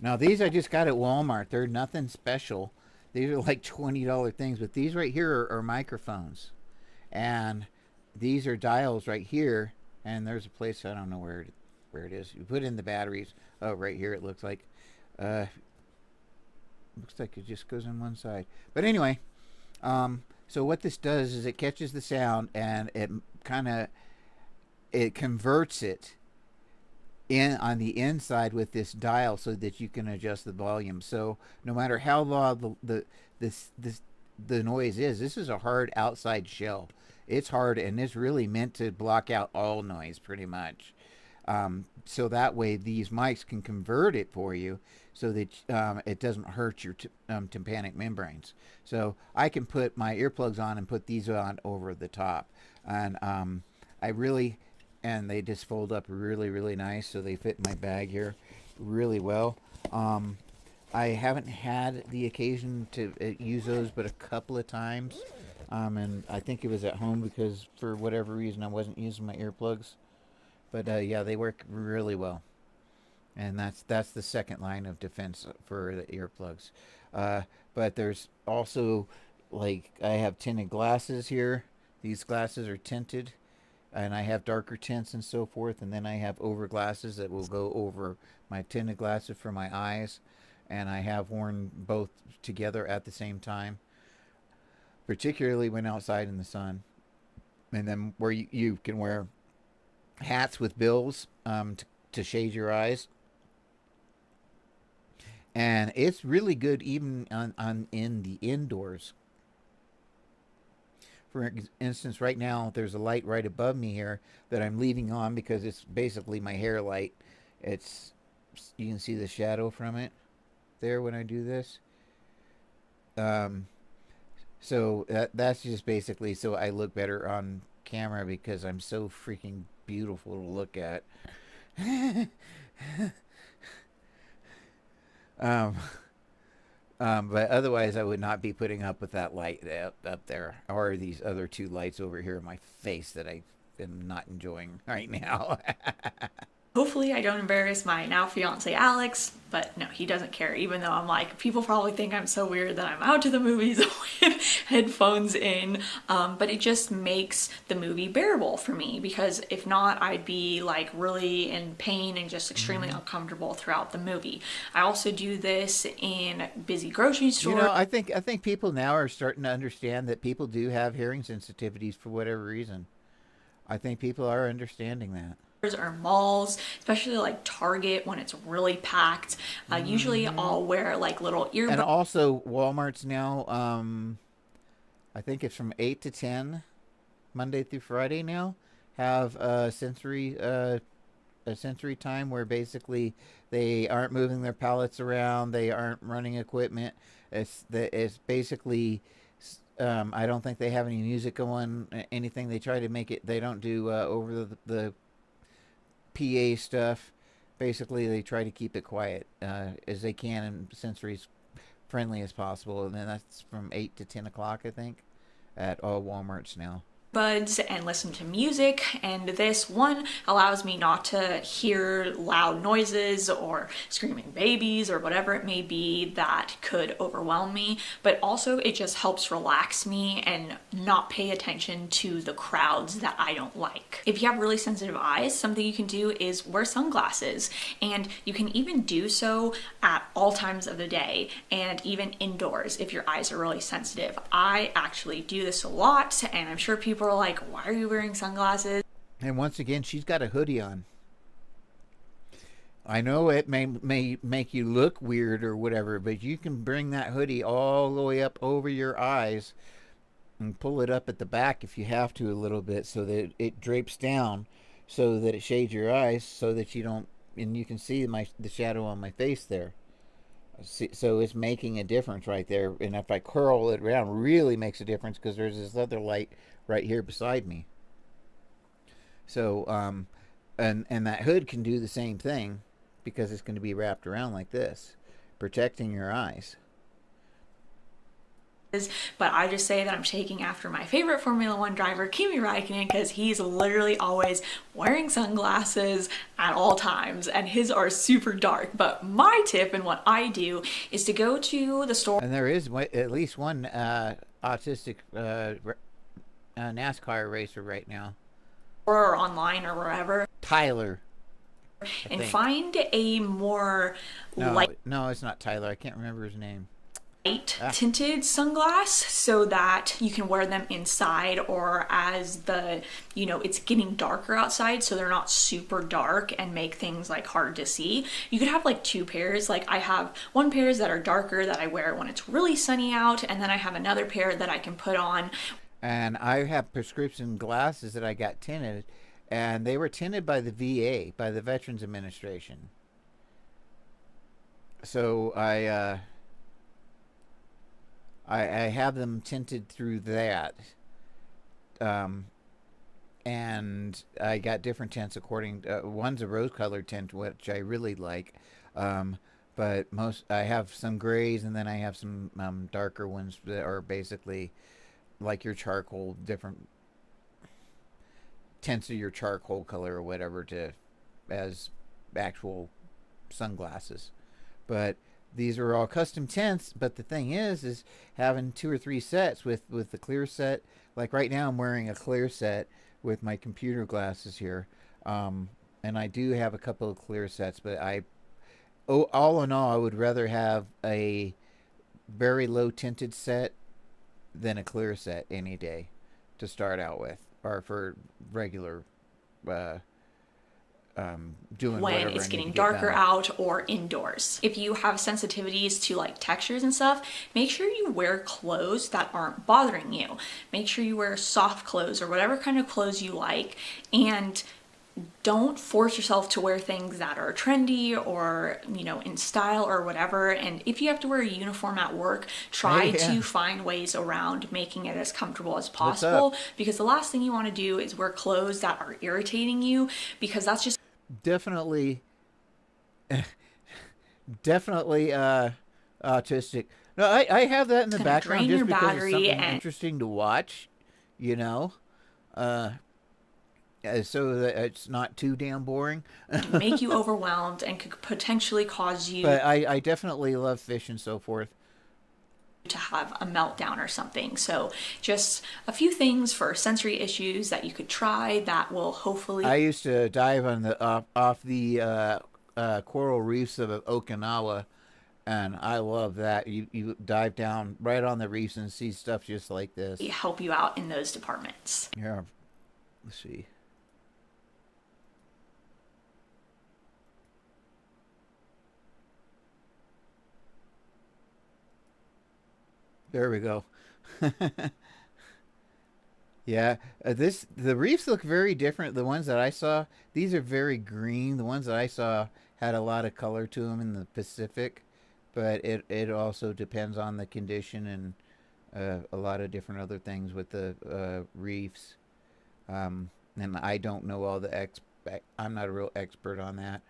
Now, these I just got at Walmart. They're nothing special. These are like $20 things, but these right here are microphones. And these are dials right here. And there's a place, I don't know where it is. You put in the batteries. Oh, right here it looks like. Looks like it just goes on one side. But anyway, so what this does is it catches the sound and it converts it on the inside with this dial so that you can adjust the volume. So no matter how loud the noise is, this is a hard outside shell. It's hard, and it's really meant to block out all noise pretty much. So that way these mics can convert it for you so that it doesn't hurt your tympanic membranes. So I can put my earplugs on and put these on over the top. And and they just fold up really, really nice, so they fit in my bag here really well. I haven't had the occasion to use those but a couple of times. And I think it was at home because for whatever reason I wasn't using my earplugs. But yeah, they work really well. And that's the second line of defense for the earplugs. But there's also, like, I have tinted glasses here. These glasses are tinted, and I have darker tints and so forth. And then I have over glasses that will go over my tinted glasses for my eyes. And I have worn both together at the same time, particularly when outside in the sun. And then where you can wear hats with bills to shade your eyes. And it's really good even in the indoors. For instance, right now there's a light right above me here that I'm leaving on because it's basically my hair light. You can see the shadow from it there when I do this. So that's just basically so I look better on camera because I'm so freaking beautiful to look at. But otherwise I would not be putting up with that light up there, or these other two lights over here in my face that I am not enjoying right now. Hopefully I don't embarrass my now fiance Alex, but no, he doesn't care, even though I'm like, people probably think I'm so weird that I'm out to the movies with headphones in, but it just makes the movie bearable for me, because if not, I'd be like really in pain and just extremely uncomfortable throughout the movie. I also do this in busy grocery stores. You know, I think people now are starting to understand that people do have hearing sensitivities for whatever reason. I think people are understanding that. Or malls, especially like Target when it's really packed. Usually I'll wear like little earbuds. And also Walmart's now, I think it's from 8 to 10, Monday through Friday now, have a sensory time where basically they aren't moving their pallets around, they aren't running equipment. It's basically, I don't think they have any music going, anything. They try to make it, they don't do over the PA stuff. Basically they try to keep it quiet as they can and sensory friendly as possible. And then that's from 8 to 10 o'clock, I think, at all Walmarts now. Buds and listen to music, and this one allows me not to hear loud noises or screaming babies or whatever it may be that could overwhelm me, but also it just helps relax me and not pay attention to the crowds that I don't like. If you have really sensitive eyes, something you can do is wear sunglasses, and you can even do so at all times of the day and even indoors if your eyes are really sensitive. I actually do this a lot, and I'm sure people are like, why are you wearing sunglasses? And once again, she's got a hoodie on. I know it may make you look weird or whatever, but you can bring that hoodie all the way up over your eyes and pull it up at the back if you have to a little bit, so that it drapes down so that it shades your eyes, so that you don't, and you can see the shadow on my face there. So it's making a difference right there. And if I curl it around, really makes a difference, because there's this other light right here beside me. So and that hood can do the same thing, because it's going to be wrapped around like this, protecting your eyes. But I just say that I'm taking after my favorite Formula One driver, Kimi Räikkönen, because he's literally always wearing sunglasses at all times, and his are super dark. But my tip and what I do is to go to the store. And there is at least one autistic NASCAR racer right now. Or online or wherever. Tyler. And find a more light. No, it's not Tyler. I can't remember his name. Light tinted sunglass, so that you can wear them inside, or as it's getting darker outside, so they're not super dark and make things like hard to see. You could have like two pairs. Like I have one pair that are darker that I wear when it's really sunny out, and then I have another pair that I can put on. And I have prescription glasses that I got tinted, and they were tinted by the VA, by the Veterans Administration. So I have them tinted through that, and I got different tints according. One's a rose-colored tint, which I really like, but most I have some grays, and then I have some darker ones that are basically like your charcoal, different tints of your charcoal color or whatever to as actual sunglasses. But these are all custom tints. But the thing is having 2 or 3 sets with the clear set. Like right now, I'm wearing a clear set with my computer glasses here, and I do have a couple of clear sets. But all in all, I would rather have a very low tinted set than a clear set any day to start out with, or for regular doing when it's getting darker out or indoors. If you have sensitivities to like textures and stuff, make sure you wear clothes that aren't bothering you. Make sure you wear soft clothes or whatever kind of clothes you like, and don't force yourself to wear things that are trendy or, you know, in style or whatever. And if you have to wear a uniform at work, try to find ways around making it as comfortable as possible, because the last thing you want to do is wear clothes that are irritating you, because that's just definitely autistic. No, I have that in the background just because it's something interesting to watch, you know, so that it's not too damn boring. make you overwhelmed and could potentially cause you. But I definitely love fish and so forth. To have a meltdown or something. So just a few things for sensory issues that you could try that will hopefully. I used to dive on the off the coral reefs of Okinawa, and I love that. You dive down right on the reefs and see stuff just like this. Help you out in those departments. Yeah, let's see. There we go. Yeah, the reefs look very different. The ones that I saw, these are very green. The ones that I saw had a lot of color to them in the Pacific, but it also depends on the condition and a lot of different other things with the reefs. And I don't know all the I'm not a real expert on that.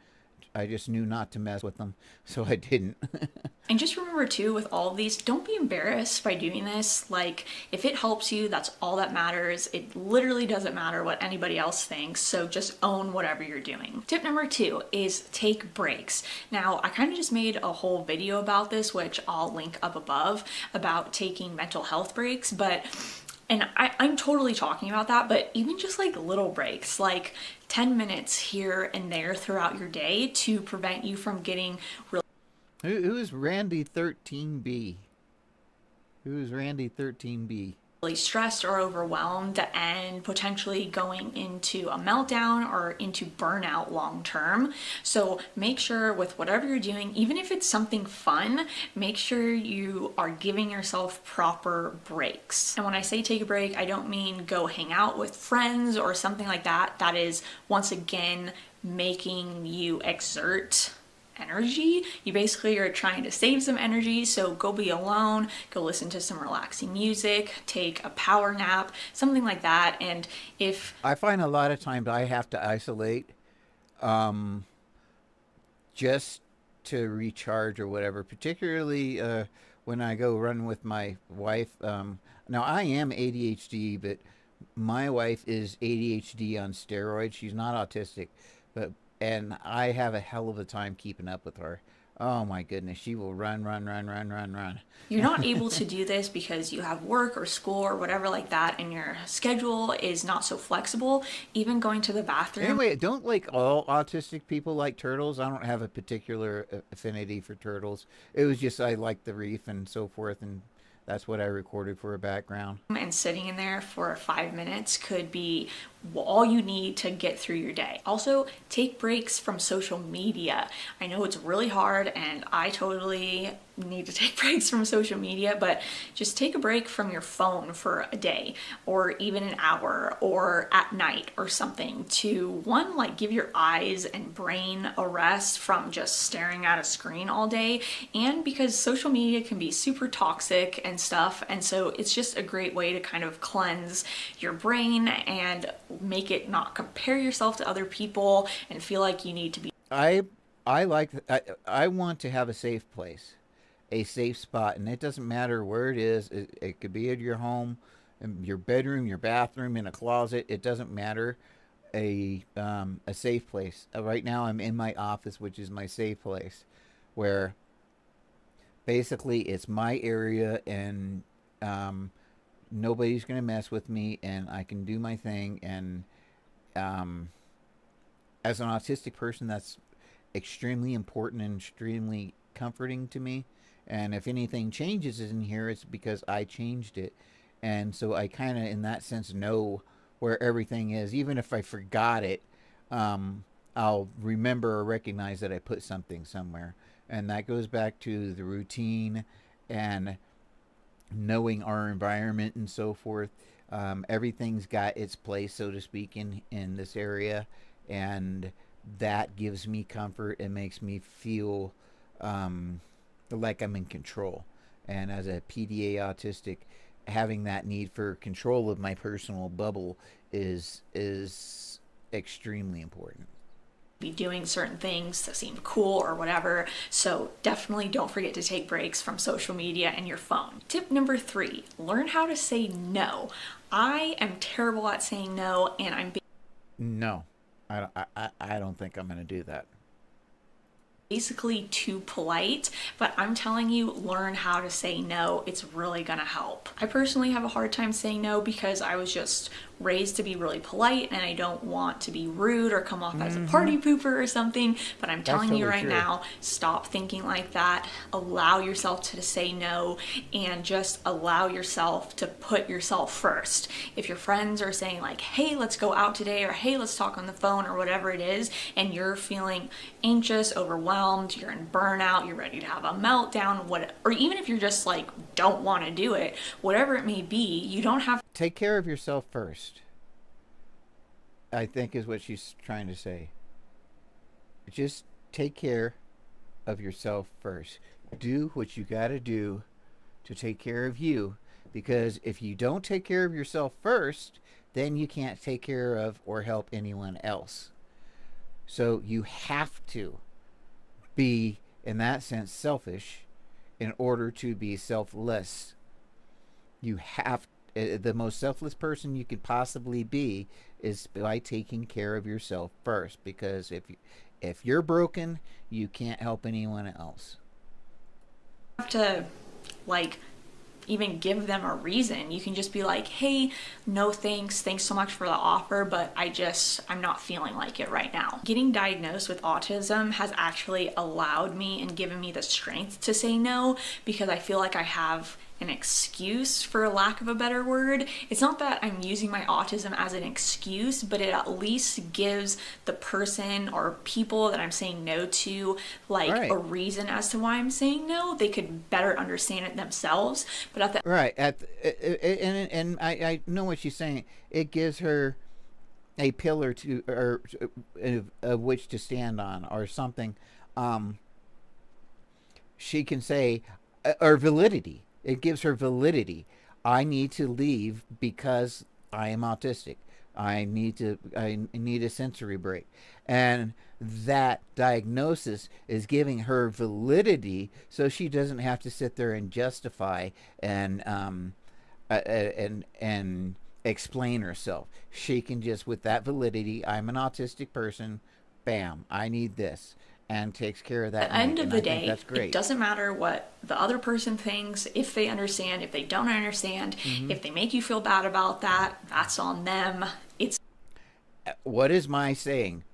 I just knew not to mess with them, so I didn't. And just remember too, with all of these, don't be embarrassed by doing this. Like, if it helps you, that's all that matters. It literally doesn't matter what anybody else thinks, so just own whatever you're doing. Tip number 2 is take breaks. Now, I kind of just made a whole video about this, which I'll link up above, about taking mental health breaks, and I'm totally talking about that, but even just like little breaks, like 10 minutes here and there throughout your day to prevent you from getting Who is Randy 13B? Who is Randy 13B? really stressed or overwhelmed and potentially going into a meltdown or into burnout long term. So make sure with whatever you're doing, even if it's something fun, make sure you are giving yourself proper breaks. And when I say take a break, I don't mean go hang out with friends or something like that. That is, once again, making you exert energy. You basically are trying to save some energy, so go be alone, go listen to some relaxing music, take a power nap, something like that. And if I find a lot of times I have to isolate just to recharge or whatever, particularly when I go run with my wife. Now I am ADHD, but my wife is ADHD on steroids. She's not autistic, and I have a hell of a time keeping up with her. Oh my goodness, she will run. You're not able to do this because you have work or school or whatever like that, and your schedule is not so flexible. Even going to the bathroom. Anyway, don't like all autistic people like turtles. I don't have a particular affinity for turtles. It was just I like the reef and so forth, and that's what I recorded for a background. And sitting in there for 5 minutes could be all you need to get through your day. Also, take breaks from social media. I know it's really hard, and I totally need to take breaks from social media, but just take a break from your phone for a day or even an hour or at night or something to, one, like give your eyes and brain a rest from just staring at a screen all day, and because social media can be super toxic and stuff, and so it's just a great way to kind of cleanse your brain and make it not compare yourself to other people and feel like you need to be. I want to have a safe place, a safe spot, and it doesn't matter where it is. It could be at your home, in your bedroom, your bathroom, in a closet. It doesn't matter. A safe place. Right now, I'm in my office, which is my safe place, where basically it's my area, and nobody's gonna mess with me, and I can do my thing. And as an autistic person, that's extremely important and extremely comforting to me. And if anything changes in here, it's because I changed it. And so I kind of, in that sense, know where everything is. Even if I forgot it, I'll remember or recognize that I put something somewhere. And that goes back to the routine and knowing our environment and so forth. Everything's got its place, so to speak, in this area. And that gives me comfort and makes me feel like I'm in control. And as a PDA autistic, having that need for control of my personal bubble is extremely important. Be doing certain things that seem cool or whatever. So definitely don't forget to take breaks from social media and your phone. Tip number 3, learn how to say no. I am terrible at saying no, and No, I don't think I'm going to do that. Basically too polite, but I'm telling you, learn how to say no. It's really gonna help. I personally have a hard time saying no because I was just raised to be really polite, and I don't want to be rude or come off as a party pooper or something, but I'm telling you right now, stop thinking like that. Allow yourself to say no, and just allow yourself to put yourself first. If your friends are saying like, hey, let's go out today, or hey, let's talk on the phone, or whatever it is, and you're feeling anxious, overwhelmed, you're in burnout, you're ready to have a meltdown, or even if you're just like don't want to do it, whatever it may be, you don't have to take care of yourself first, I think, is what she's trying to say. Just take care of yourself first. Do what you got to do to take care of you, because if you don't take care of yourself first, then you can't take care of or help anyone else. So you have to be, in that sense, selfish in order to be selfless. You have, the most selfless person you could possibly be is by taking care of yourself first, because if you're broken, you can't help anyone else. have to like even give them a reason. You can just be like, hey, no thanks so much for the offer, but I'm not feeling like it right now. Getting diagnosed with autism has actually allowed me and given me the strength to say no, because I feel like I have an excuse, for lack of a better word. It's not that I'm using my autism as an excuse, but it at least gives the person or people that I'm saying no to like a reason as to why I'm saying no. They could better understand it themselves. But at the and I know what she's saying. It gives her a pillar to or of which to stand on, or something. She can say, or validity. It gives her validity. I need to leave because I am autistic. I need a sensory break. And that diagnosis is giving her validity, so she doesn't have to sit there and justify and explain herself. She can just, with that validity, I'm an autistic person, bam, I need this, and takes care of that. At the end of the day, that's great. It doesn't matter what the other person thinks, if they understand, if they don't understand, if they make you feel bad about that, that's on them. What is my saying?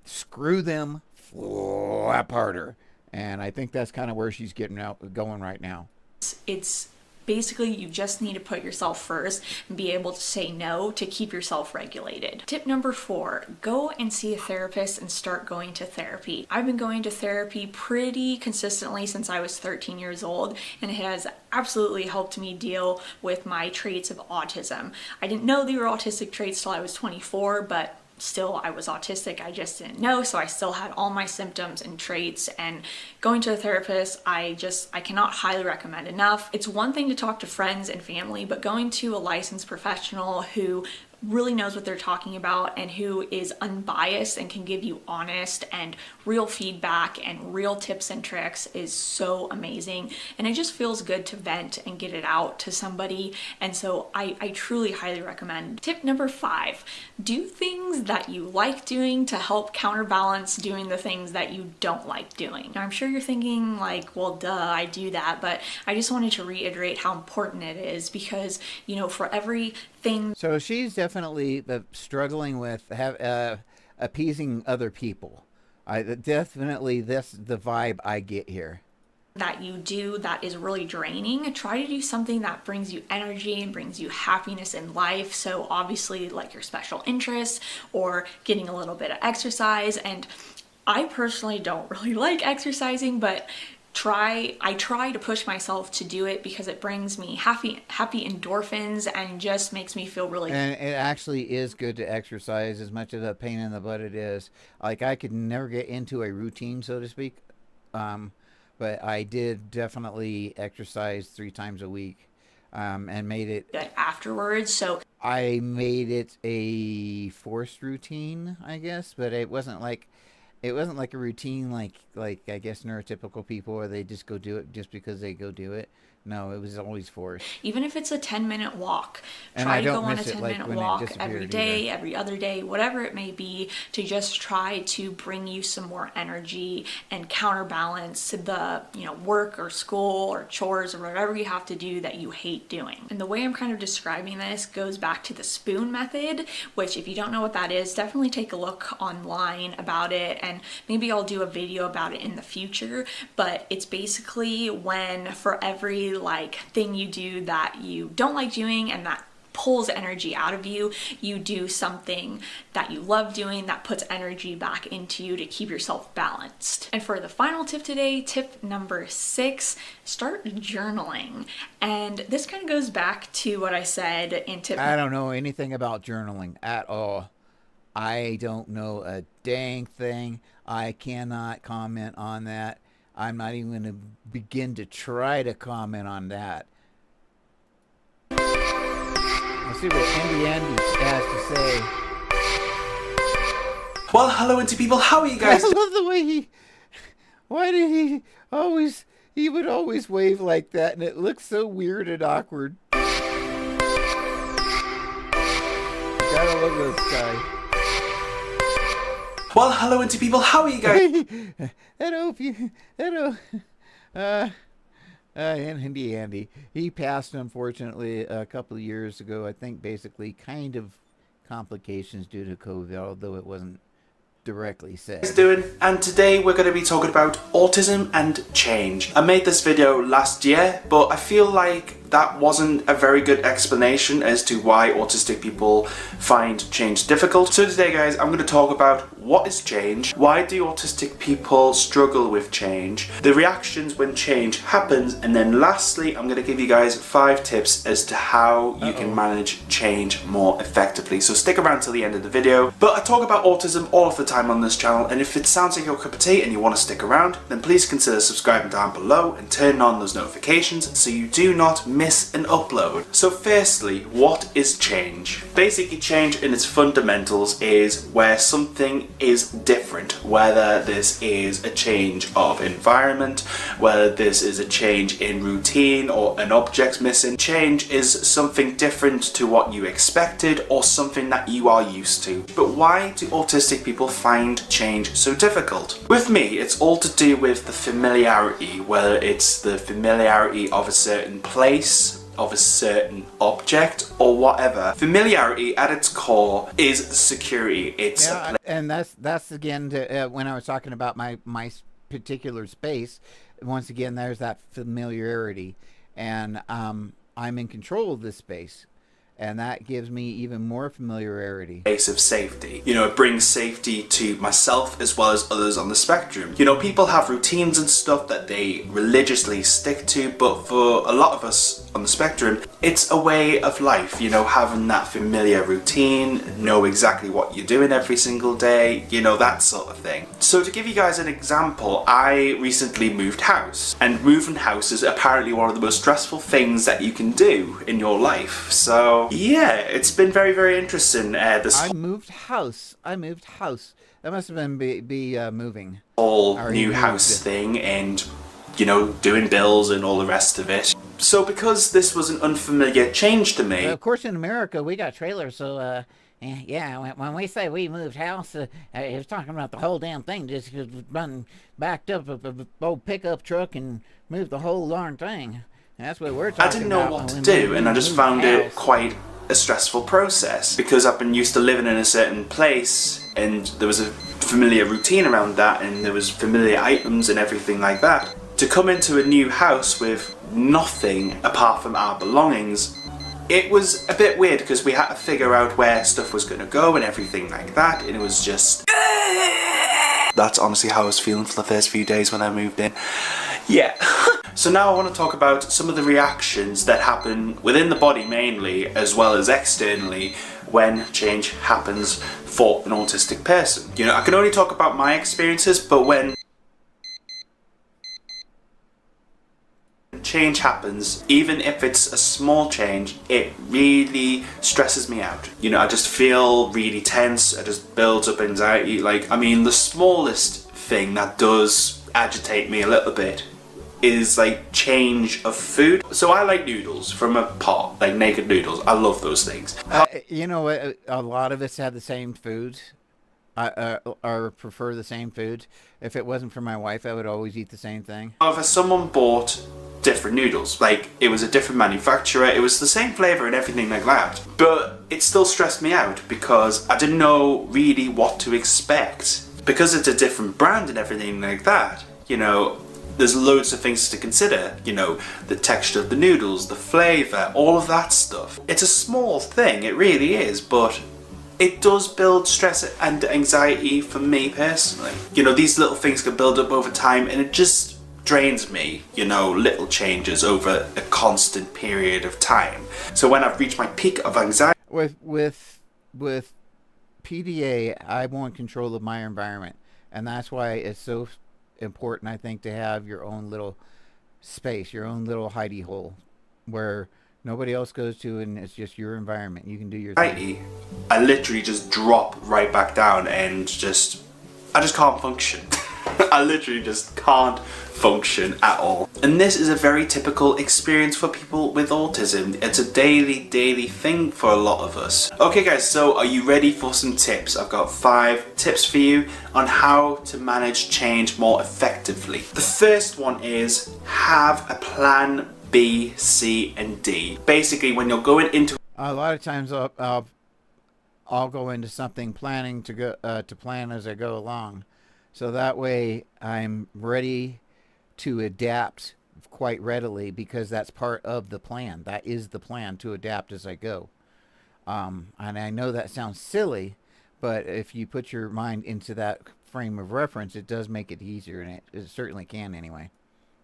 Screw them, flap harder. And I think that's kind of where she's going right now. It's Basically, you just need to put yourself first and be able to say no to keep yourself regulated. Tip number 4, go and see a therapist and start going to therapy. I've been going to therapy pretty consistently since I was 13 years old, and it has absolutely helped me deal with my traits of autism. I didn't know they were autistic traits till I was 24, but still I was autistic, I just didn't know, so I still had all my symptoms and traits. And going to a therapist, I cannot highly recommend enough. It's one thing to talk to friends and family, but going to a licensed professional who really knows what they're talking about and who is unbiased and can give you honest and real feedback and real tips and tricks is so amazing. And it just feels good to vent and get it out to somebody. And so I truly highly recommend. Tip number 5, do things that you like doing to help counterbalance doing the things that you don't like doing. Now I'm sure you're thinking like, well, duh, I do that, but I just wanted to reiterate how important it is, because, you know, for every thing. So she's definitely struggling with appeasing other people. Definitely this the vibe I get here. That you do that is really draining, try to do something that brings you energy and brings you happiness in life. So obviously like your special interests or getting a little bit of exercise. And I personally don't really like exercising, but I try to push myself to do it because it brings me happy endorphins and just makes me feel really good. And it actually is good to exercise, as much of a pain in the butt it is. Like, I could never get into a routine, so to speak. But I did definitely exercise 3 times a week, and made it good afterwards. So I made it a forced routine, I guess, but it wasn't like a routine like I guess neurotypical people, where they just go do it just because they go do it. No, it was always forced. Even if it's a 10-minute walk, and try to go on a 10-minute walk every day, either. Every other day, whatever it may be, to just try to bring you some more energy and counterbalance the, you know, work or school or chores or whatever you have to do that you hate doing. And the way I'm kind of describing this goes back to the spoon method, which if you don't know what that is, definitely take a look online about it, and maybe I'll do a video about it in the future. But it's basically when for every like thing you do that you don't like doing and that pulls energy out of you, you do something that you love doing that puts energy back into you to keep yourself balanced. And for the final tip today, tip number 6, start journaling. And this kind of goes back to what I said in tip. I don't know anything about journaling at all. I don't know a dang thing. I cannot comment on that. I'm not even going to begin to try to comment on that. Let's see what Andy has to say. Well, hello, Inti people. How are you guys? I love the way why did he would always wave like that, and it looks so weird and awkward. Gotta love this guy. Well, hello, Inti people. How are you guys? Andy. He passed, unfortunately, a couple of years ago. I think basically kind of complications due to COVID, although it wasn't directly said. And today we're going to be talking about autism and change. I made this video last year, but I feel like that wasn't a very good explanation as to why autistic people find change difficult. So today, guys, I'm going to talk about what is change, why do autistic people struggle with change, the reactions when change happens, and then lastly, I'm going to give you guys 5 tips as to how you can manage change more effectively. So stick around till the end of the video. But I talk about autism all of the time on this channel, and if it sounds like your cup of tea and you want to stick around, then please consider subscribing down below and turning on those notifications so you do not miss an upload. So firstly, what is change? Basically, change in its fundamentals is where something is different, whether this is a change of environment, whether this is a change in routine or an object missing. Change is something different to what you expected or something that you are used to. But why do autistic people find change so difficult? With me, it's all to do with the familiarity, whether it's the familiarity of a certain place, of a certain object, or whatever. Familiarity at its core is security. It's and that's again when I was talking about my particular space. Once again, there's that familiarity, and I'm in control of this space, and that gives me even more familiarity. Base of safety. You know, it brings safety to myself as well as others on the spectrum. You know, people have routines and stuff that they religiously stick to, but for a lot of us on the spectrum, it's a way of life, you know, having that familiar routine, know exactly what you're doing every single day, you know, that sort of thing. So to give you guys an example, I recently moved house, and moving house is apparently one of the most stressful things that you can do in your life. So yeah, it's been very, very interesting. I moved house. That must have been moving. Whole new house thing, and you know, doing bills and all the rest of it. So because this was an unfamiliar change to me... Well, of course, in America, we got trailers, so, yeah, when we say we moved house, it's talking about the whole damn thing. Just run backed up a old pickup truck and moved the whole darn thing. That's what we're talking about. I didn't know what to do, and I just found it quite a stressful process, because I've been used to living in a certain place, and there was a familiar routine around that, and there was familiar items and everything like that. To come into a new house with nothing apart from our belongings, it was a bit weird, because we had to figure out where stuff was going to go and everything like that, and it was just... That's honestly how I was feeling for the first few days when I moved in. Yeah. So now I want to talk about some of the reactions that happen within the body mainly, as well as externally, when change happens for an autistic person. You know, I can only talk about my experiences, but when change happens, even if it's a small change, it really stresses me out. You know, I just feel really tense, it just builds up anxiety. Like, I mean, the smallest thing that does agitate me a little bit is like change of food. So I like noodles from a pot, like naked noodles. I love those things. You know, a lot of us have the same food. Or prefer the same food. If it wasn't for my wife, I would always eat the same thing. However, someone bought different noodles, like it was a different manufacturer, it was the same flavour and everything like that, but it still stressed me out because I didn't know really what to expect. Because it's a different brand and everything like that, you know, there's loads of things to consider, you know, the texture of the noodles, the flavour, all of that stuff. It's a small thing, it really is, but it does build stress and anxiety for me personally. You know, these little things can build up over time, and it just drains me, you know, little changes over a constant period of time. So when I've reached my peak of anxiety... With PDA, I want control of my environment, and that's why it's so important, I think, to have your own little space, your own little hidey hole, where nobody else goes to, and it's just your environment. You can do your thing. I literally just drop right back down and I just can't function. I literally just can't function at all. And this is a very typical experience for people with autism. It's a daily thing for a lot of us. Okay guys, so are you ready for some tips? I've got 5 tips for you on how to manage change more effectively. The first one is have a plan B, C, and D. Basically, when you're going into... A lot of times I'll go into something planning to plan as I go along. So that way I'm ready to adapt quite readily, because that's part of the plan. That is the plan, to adapt as I go. And I know that sounds silly, but if you put your mind into that frame of reference, it does make it easier, and it certainly can anyway.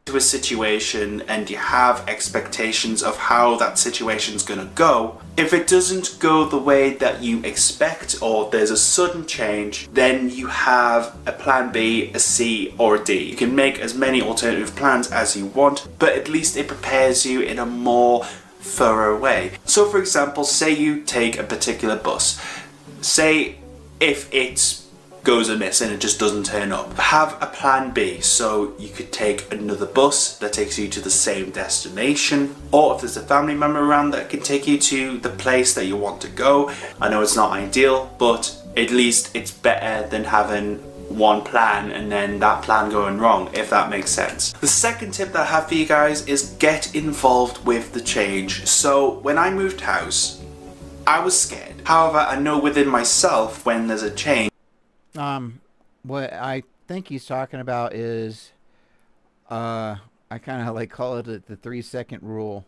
To a situation and you have expectations of how that situation's gonna go, if it doesn't go the way that you expect, or there's a sudden change, then you have a plan B, a C, or a D. You can make as many alternative plans as you want, but at least it prepares you in a more thorough way. So for example, say you take a particular bus. Say if it goes amiss and it just doesn't turn up, have a plan B. So you could take another bus that takes you to the same destination, or if there's a family member around that can take you to the place that you want to go. I know it's not ideal, but at least it's better than having one plan and then that plan going wrong, if that makes sense. The second tip that I have for you guys is get involved with the change. So when I moved house, I was scared. However, I know within myself when there's a change, what I think he's talking about is I kind of like call it the 3-second rule.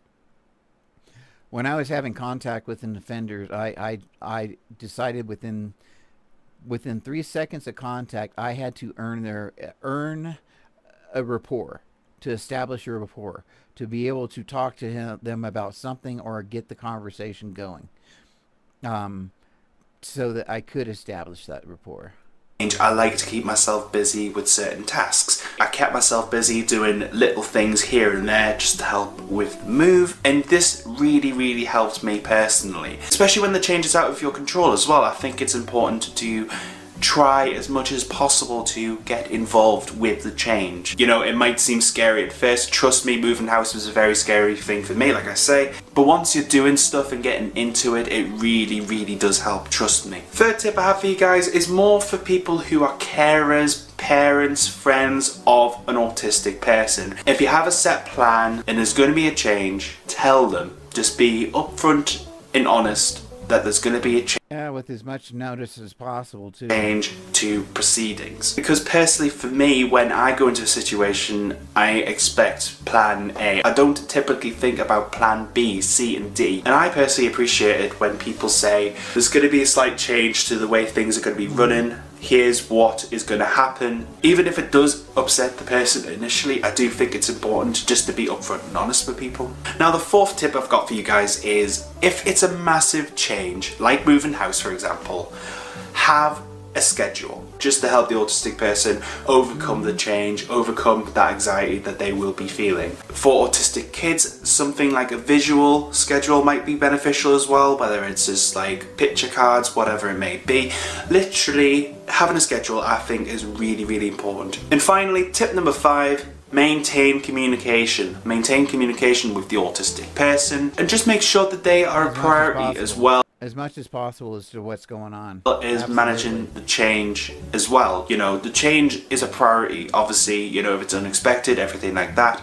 When I was having contact with an offender, I decided within 3 seconds of contact, I had to earn a rapport, to establish a rapport, to be able to talk to them about something or get the conversation going, so that I could establish that rapport. I like to keep myself busy with certain tasks. I kept myself busy doing little things here and there just to help with the move, and this really helped me personally. Especially when the change is out of your control as well. I think it's important to try as much as possible to get involved with the change. You know, it might seem scary at first. Trust me, moving house was a very scary thing for me, like I say. But once you're doing stuff and getting into it, it really does help, trust me. Third tip I have for you guys is more for people who are carers, parents, friends of an autistic person. If you have a set plan and there's going to be a change, tell them. Just be upfront and honest that there's going to be a change. Yeah, with as much notice as possible too. Change to proceedings. Because personally for me, when I go into a situation, I expect plan A. I don't typically think about plan B, C and D. And I personally appreciate it when people say there's going to be a slight change to the way things are going to be running. Here's what is going to happen. Even if it does upset the person initially, I do think it's important just to be upfront and honest with people. Now the fourth tip I've got for you guys is, if it's a massive change, like moving house for example, have a schedule just to help the autistic person overcome the change, overcome that anxiety that they will be feeling. For autistic kids, something like a visual schedule might be beneficial as well, whether it's just like picture cards, whatever it may be. Literally having a schedule, I think, is really important. And finally, tip number 5, maintain communication. Maintain communication with the autistic person and just make sure that they are a priority as well. As much as possible as to what's going on. Is managing the change as well. You know, the change is a priority. Obviously, you know, if it's unexpected, everything like that,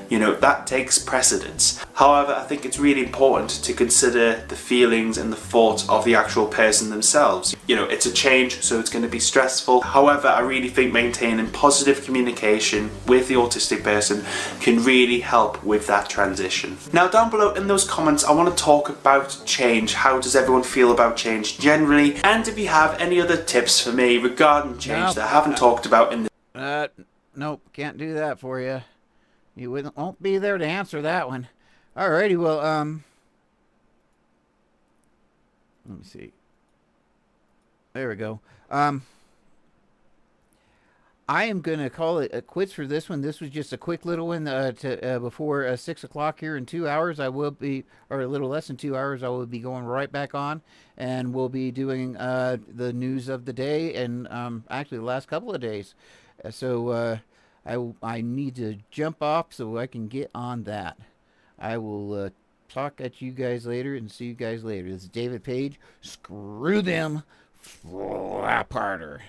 you know, that takes precedence. However, I think it's really important to consider the feelings and the thoughts of the actual person themselves. You know, it's a change, so it's going to be stressful. However, I really think maintaining positive communication with the autistic person can really help with that transition. Now, down below in those comments, I want to talk about change. How does everyone feel about change generally? And if you have any other tips for me regarding change that I haven't talked about in the... Nope, can't do that for you. You won't be there to answer that one. Alrighty, well, let me see. There we go. I am going to call it a quits for this one. This was just a quick little one before 6 o'clock here in 2 hours. I will be, or a little less than 2 hours, I will be going right back on, and we'll be doing the news of the day and actually the last couple of days. So I need to jump off so I can get on that. I will talk at you guys later and see you guys later. This is David Page. Screw them. Flap harder.